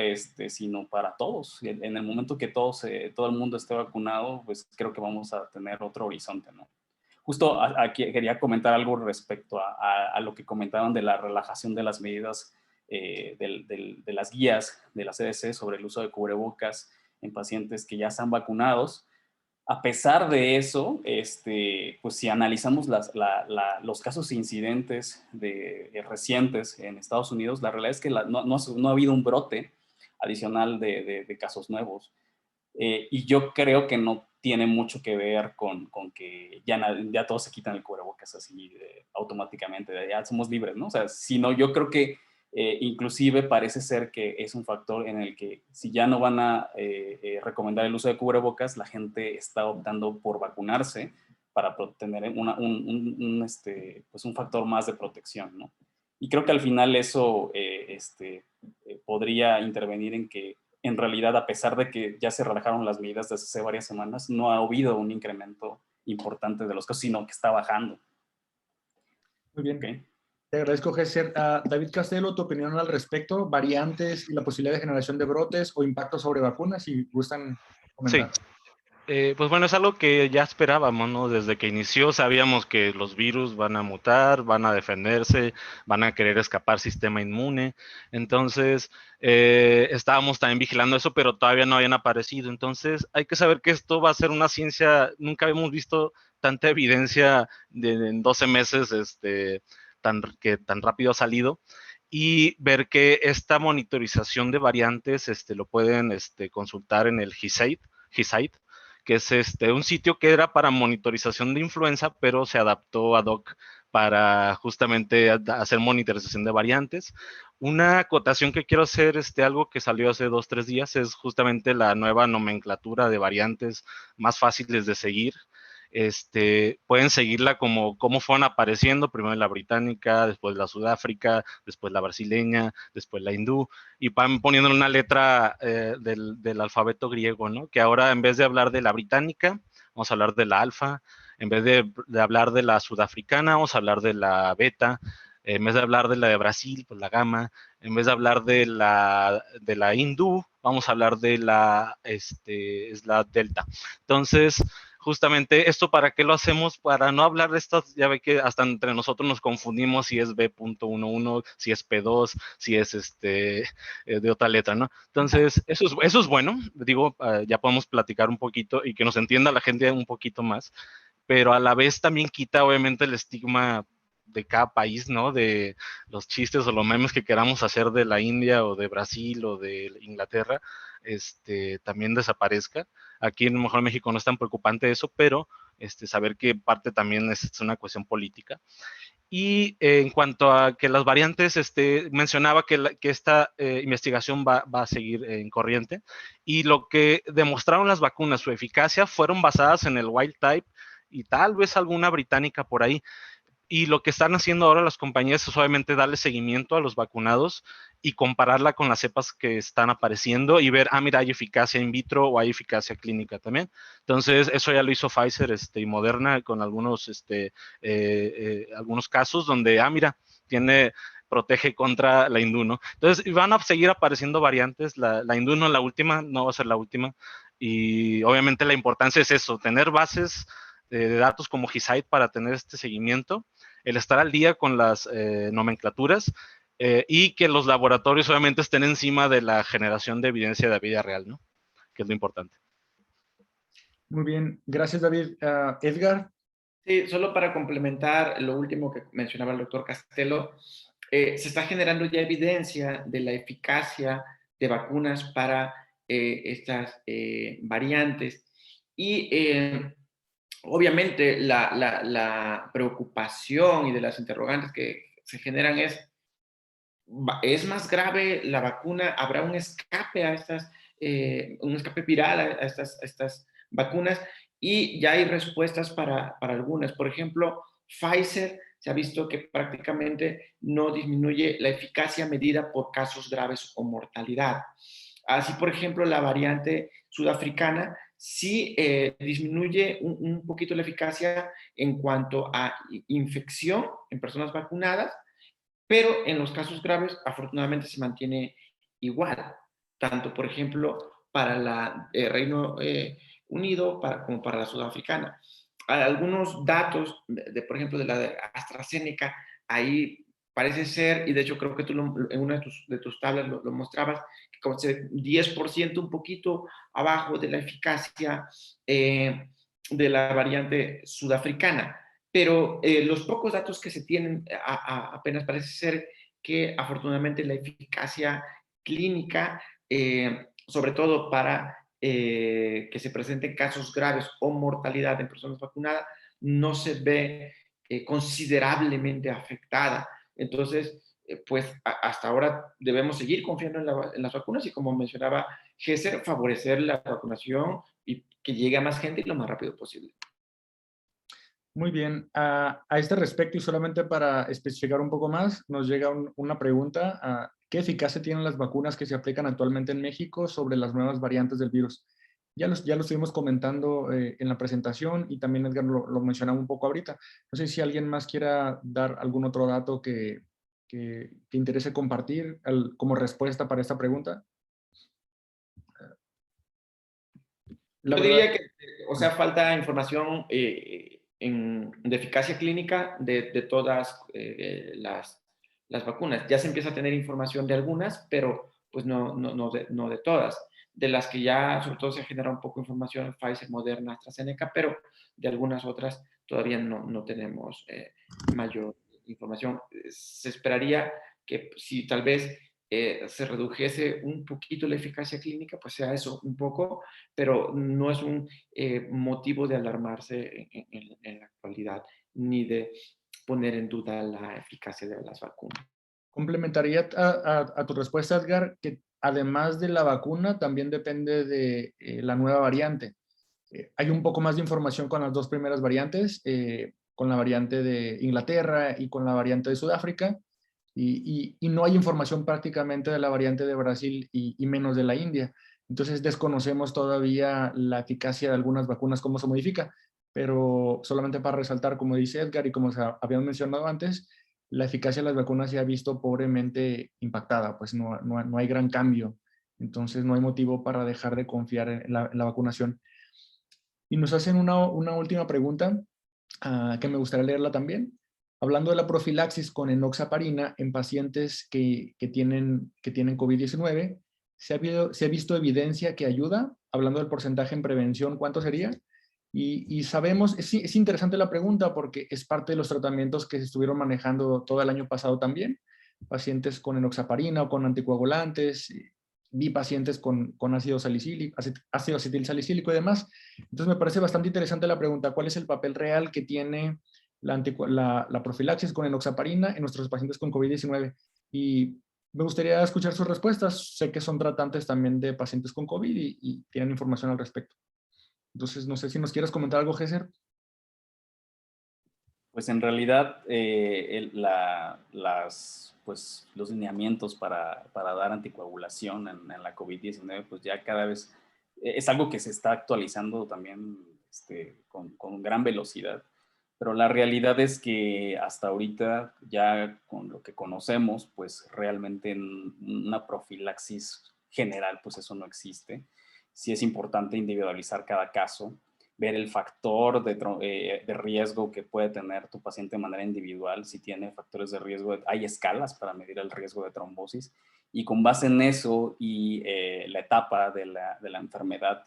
sino para todos. En el momento que todo el mundo esté vacunado, pues creo que vamos a tener otro horizonte, ¿no? Justo aquí quería comentar algo respecto a lo que comentaban de la relajación de las medidas de las guías de la CDC sobre el uso de cubrebocas en pacientes que ya están vacunados. A pesar de eso, pues si analizamos los casos e incidentes recientes en Estados Unidos, la realidad es que no ha habido un brote adicional de casos nuevos. Y yo creo que no tiene mucho que ver con que ya todos se quitan el cubrebocas así automáticamente, ya somos libres, ¿no? O sea, sino yo creo que inclusive parece ser que es un factor en el que si ya no van a recomendar el uso de cubrebocas, la gente está optando por vacunarse para tener pues un factor más de protección, ¿no? Y creo que al final eso podría intervenir en que en realidad, a pesar de que ya se relajaron las medidas desde hace varias semanas, no ha habido un incremento importante de los casos, sino que está bajando. Muy bien. Okay. Te agradezco, Gesser. David Castelo, tu opinión al respecto, variantes y la posibilidad de generación de brotes o impacto sobre vacunas, si gustan comentar. Sí. Pues bueno, es algo que ya esperábamos, ¿no? Desde que inició sabíamos que los virus van a mutar, van a defenderse, van a querer escapar sistema inmune. Entonces, estábamos también vigilando eso, pero todavía no habían aparecido. Entonces, hay que saber que esto va a ser una ciencia, nunca habíamos visto tanta evidencia en 12 meses que tan rápido ha salido. Y ver que esta monitorización de variantes lo pueden consultar en el GISAID, que es un sitio que era para monitorización de influenza, pero se adaptó ad hoc para justamente hacer monitorización de variantes. Una acotación que quiero hacer, algo que salió hace 2-3 días, es justamente la nueva nomenclatura de variantes más fáciles de seguir. Pueden seguirla como fueron apareciendo, primero la británica, después la Sudáfrica, después la brasileña, después la hindú, y van poniéndole una letra del alfabeto griego, ¿no? Que ahora en vez de hablar de la británica, vamos a hablar de la alfa, en vez de hablar de la sudafricana, vamos a hablar de la beta, en vez de hablar de la de Brasil, pues la gamma, en vez de hablar de la hindú, vamos a hablar de es la delta. Entonces, justamente esto, ¿para qué lo hacemos? Para no hablar de estas, ya ve que hasta entre nosotros nos confundimos si es B.11, si es P2, si es de otra letra, ¿no? Entonces, eso es bueno, digo, ya podemos platicar un poquito y que nos entienda la gente un poquito más, pero a la vez también quita obviamente el estigma de cada país, ¿no? De los chistes o los memes que queramos hacer de la India o de Brasil o de Inglaterra, también desaparezca. Aquí en mejor México no es tan preocupante eso, pero saber que parte también es una cuestión política. Y en cuanto a que las variantes, mencionaba que esta investigación va a seguir en corriente, y lo que demostraron las vacunas, su eficacia, fueron basadas en el wild type y tal vez alguna británica por ahí. Y lo que están haciendo ahora las compañías es obviamente darle seguimiento a los vacunados y compararla con las cepas que están apareciendo y ver, mira, hay eficacia in vitro o hay eficacia clínica también. Entonces, eso ya lo hizo Pfizer y Moderna con algunos casos donde, mira, protege contra la hindú, ¿no? Entonces, van a seguir apareciendo variantes. La hindú no es la última, no va a ser la última. Y obviamente la importancia es eso, tener bases de datos como GISAID para tener este seguimiento, el estar al día con las nomenclaturas y que los laboratorios obviamente estén encima de la generación de evidencia de vida real, ¿no? Que es lo importante. Muy bien, gracias David. Edgar. Sí, solo para complementar lo último que mencionaba el doctor Castelo, se está generando ya evidencia de la eficacia de vacunas para estas variantes y obviamente la preocupación y de las interrogantes que se generan ¿es más grave la vacuna? ¿Habrá un escape a un escape viral a estas vacunas? Y ya hay respuestas para algunas. Por ejemplo, Pfizer se ha visto que prácticamente no disminuye la eficacia medida por casos graves o mortalidad. Así, por ejemplo, la variante sudafricana sí disminuye un poquito la eficacia en cuanto a infección en personas vacunadas, pero en los casos graves, afortunadamente, se mantiene igual, tanto, por ejemplo, para la Reino Unido como para la sudafricana. Hay algunos datos, por ejemplo, de la de AstraZeneca, ahí parece ser, y de hecho creo que tú en una de tus tablas lo mostrabas, que como 10% un poquito abajo de la eficacia de la variante sudafricana. Pero los pocos datos que se tienen apenas parece ser que afortunadamente la eficacia clínica, sobre todo para que se presenten casos graves o mortalidad en personas vacunadas, no se ve considerablemente afectada. Entonces, pues hasta ahora debemos seguir confiando en las vacunas y, como mencionaba Gesser, favorecer la vacunación y que llegue a más gente y lo más rápido posible. Muy bien, a este respecto y solamente para especificar un poco más, nos llega una pregunta, ¿qué eficacia tienen las vacunas que se aplican actualmente en México sobre las nuevas variantes del virus? Ya lo estuvimos comentando en la presentación y también Edgar lo mencionaba un poco ahorita. No sé si alguien más quiera dar algún otro dato que interese compartir como respuesta para esta pregunta. La Yo verdad, diría que, o sea, falta información de eficacia clínica de todas las vacunas. Ya se empieza a tener información de algunas, pero pues no de todas. De las que ya, sobre todo, se genera un poco de información, Pfizer, Moderna, AstraZeneca, pero de algunas otras todavía no tenemos mayor información. Se esperaría que si tal vez se redujese un poquito la eficacia clínica, pues sea eso, un poco, pero no es un motivo de alarmarse en la actualidad, ni de poner en duda la eficacia de las vacunas. complementaría a tu respuesta, Edgar, que además de la vacuna, también depende de la nueva variante. Hay un poco más de información con las dos primeras variantes, con la variante de Inglaterra y con la variante de Sudáfrica, y no hay información prácticamente de la variante de Brasil y menos de la India. Entonces desconocemos todavía la eficacia de algunas vacunas, cómo se modifica, pero solamente para resaltar, como dice Edgar y como habíamos mencionado antes, la eficacia de las vacunas se ha visto pobremente impactada, pues no hay gran cambio. Entonces no hay motivo para dejar de confiar en la vacunación. Y nos hacen una última pregunta que me gustaría leerla también. Hablando de la profilaxis con enoxaparina en pacientes que tienen COVID-19, ¿se ha visto evidencia que ayuda? Hablando del porcentaje en prevención, ¿cuánto sería? Y sabemos, es interesante la pregunta porque es parte de los tratamientos que se estuvieron manejando todo el año pasado también. Pacientes con enoxaparina o con anticoagulantes, vi pacientes con ácido salicílico, ácido acetilsalicílico y demás. Entonces me parece bastante interesante la pregunta, ¿cuál es el papel real que tiene la profilaxis con enoxaparina en nuestros pacientes con COVID-19? Y me gustaría escuchar sus respuestas. Sé que son tratantes también de pacientes con COVID y tienen información al respecto. Entonces, no sé si nos quieres comentar algo, Gesser. Pues en realidad pues, los lineamientos para dar anticoagulación en la COVID-19 pues ya cada vez es algo que se está actualizando también con gran velocidad. Pero la realidad es que hasta ahorita ya con lo que conocemos pues realmente una profilaxis general pues eso no existe. Sí es importante individualizar cada caso, ver el factor de riesgo que puede tener tu paciente de manera individual. Si tiene factores de riesgo, hay escalas para medir el riesgo de trombosis y con base en eso y la etapa de la enfermedad,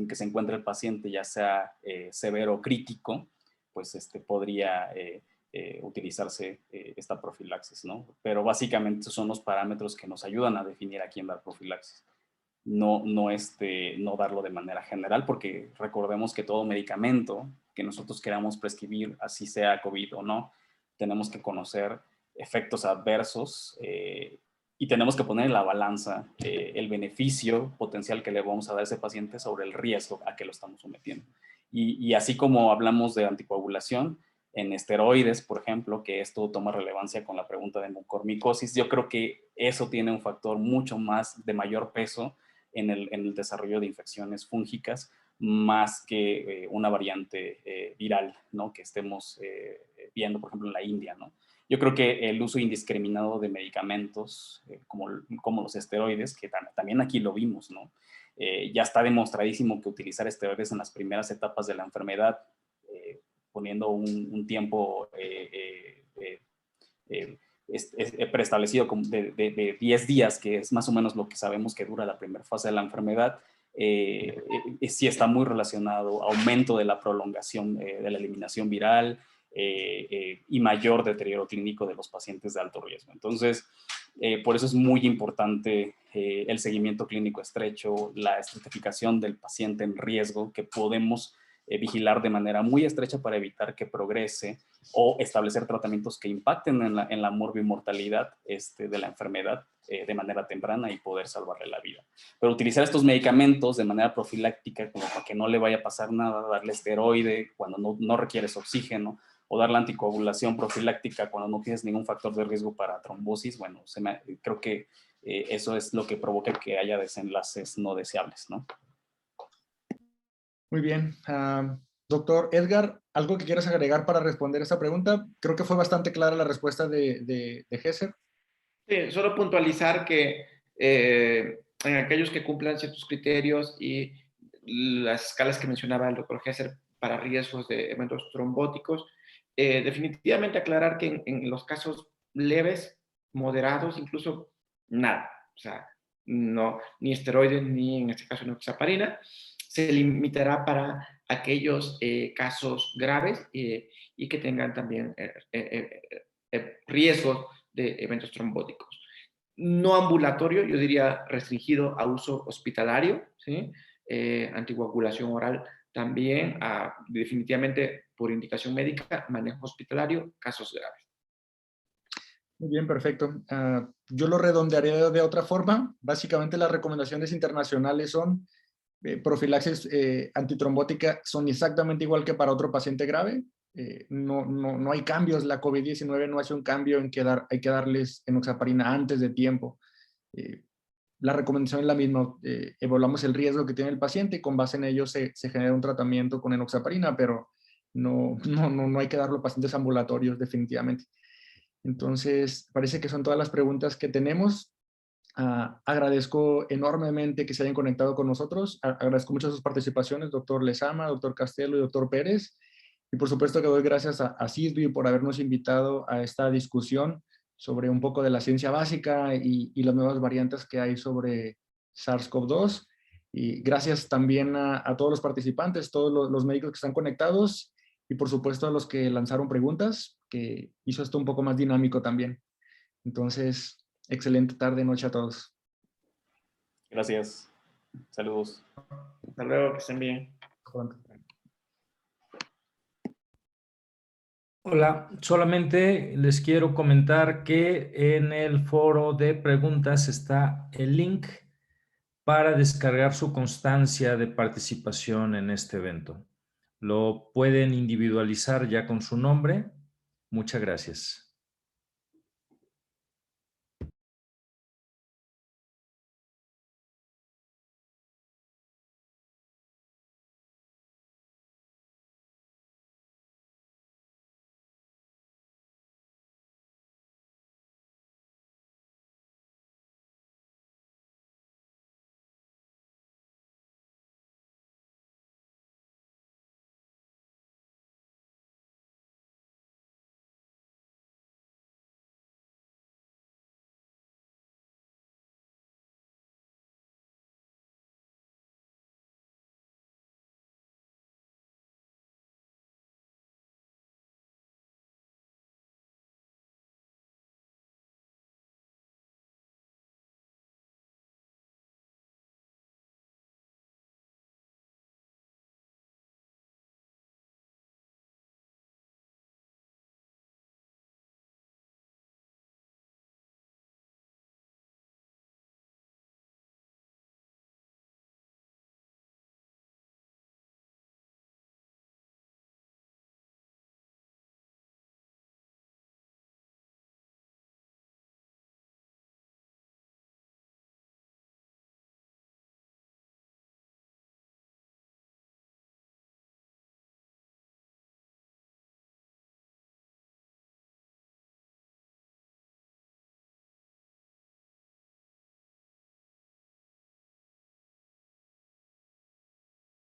en que se encuentra el paciente, ya sea severo o crítico, pues podría utilizarse esta profilaxis, ¿no? Pero básicamente son los parámetros que nos ayudan a definir a quién dar profilaxis. No darlo de manera general, porque recordemos que todo medicamento que nosotros queramos prescribir, así sea COVID o no, tenemos que conocer efectos adversos y tenemos que poner en la balanza el beneficio potencial que le vamos a dar a ese paciente sobre el riesgo a que lo estamos sometiendo. Y así como hablamos de anticoagulación, en esteroides, por ejemplo, que esto toma relevancia con la pregunta de mucormicosis, yo creo que eso tiene un factor mucho más de mayor peso en el desarrollo de infecciones fúngicas, más que una variante viral, ¿no? Que estemos viendo, por ejemplo, en la India, ¿no? Yo creo que el uso indiscriminado de medicamentos como los esteroides, que también aquí lo vimos, ¿no? Ya está demostradísimo que utilizar esteroides en las primeras etapas de la enfermedad, poniendo un tiempo preestablecido de 10 días, que es más o menos lo que sabemos que dura la primera fase de la enfermedad, sí está muy relacionado, aumento de la prolongación de la eliminación viral y mayor deterioro clínico de los pacientes de alto riesgo. Entonces, por eso es muy importante el seguimiento clínico estrecho, la estratificación del paciente en riesgo, que podemos vigilar de manera muy estrecha para evitar que progrese o establecer tratamientos que impacten en la morbimortalidad de la enfermedad de manera temprana y poder salvarle la vida. Pero utilizar estos medicamentos de manera profiláctica, como para que no le vaya a pasar nada, darle esteroide cuando no requieres oxígeno, o dar la anticoagulación profiláctica cuando no tienes ningún factor de riesgo para trombosis, bueno, creo que eso es lo que provoca que haya desenlaces no deseables, ¿no? Muy bien. Doctor Edgar, ¿algo que quieras agregar para responder esta pregunta? Creo que fue bastante clara la respuesta de Gesser. Sí, solo puntualizar que en aquellos que cumplan ciertos criterios y las escalas que mencionaba el doctor Gesser para riesgos de eventos trombóticos, definitivamente aclarar que en los casos leves, moderados, incluso nada, o sea, no, ni esteroides ni en este caso enoxaparina, se limitará para aquellos casos graves y que tengan también riesgos de eventos trombóticos. No ambulatorio, yo diría restringido a uso hospitalario, ¿sí? Anticoagulación oral también, definitivamente por indicación médica, manejo hospitalario, casos graves. Muy bien, perfecto. Yo lo redondearé de otra forma. Básicamente las recomendaciones internacionales son profilaxis antitrombótica son exactamente igual que para otro paciente grave. No hay cambios. La COVID-19 no hace un cambio en que hay que darles enoxaparina antes de tiempo. La recomendación es la misma. Evaluamos el riesgo que tiene el paciente y con base en ello se genera un tratamiento con enoxaparina, pero no hay que darlo a pacientes ambulatorios definitivamente. Entonces, parece que son todas las preguntas que tenemos. Agradezco enormemente que se hayan conectado con nosotros. Agradezco mucho sus participaciones, doctor Lezama, doctor Castelo y doctor Pérez. Y por supuesto que doy gracias a CISBI por habernos invitado a esta discusión sobre un poco de la ciencia básica y las nuevas variantes que hay sobre SARS-CoV-2. Y gracias también a todos los participantes, todos los médicos que están conectados y por supuesto a los que lanzaron preguntas, que hizo esto un poco más dinámico también. Entonces, excelente tarde, noche a todos. Gracias. Saludos. Hasta luego, que estén bien. Hola, solamente les quiero comentar que en el foro de preguntas está el link para descargar su constancia de participación en este evento. Lo pueden individualizar ya con su nombre. Muchas gracias.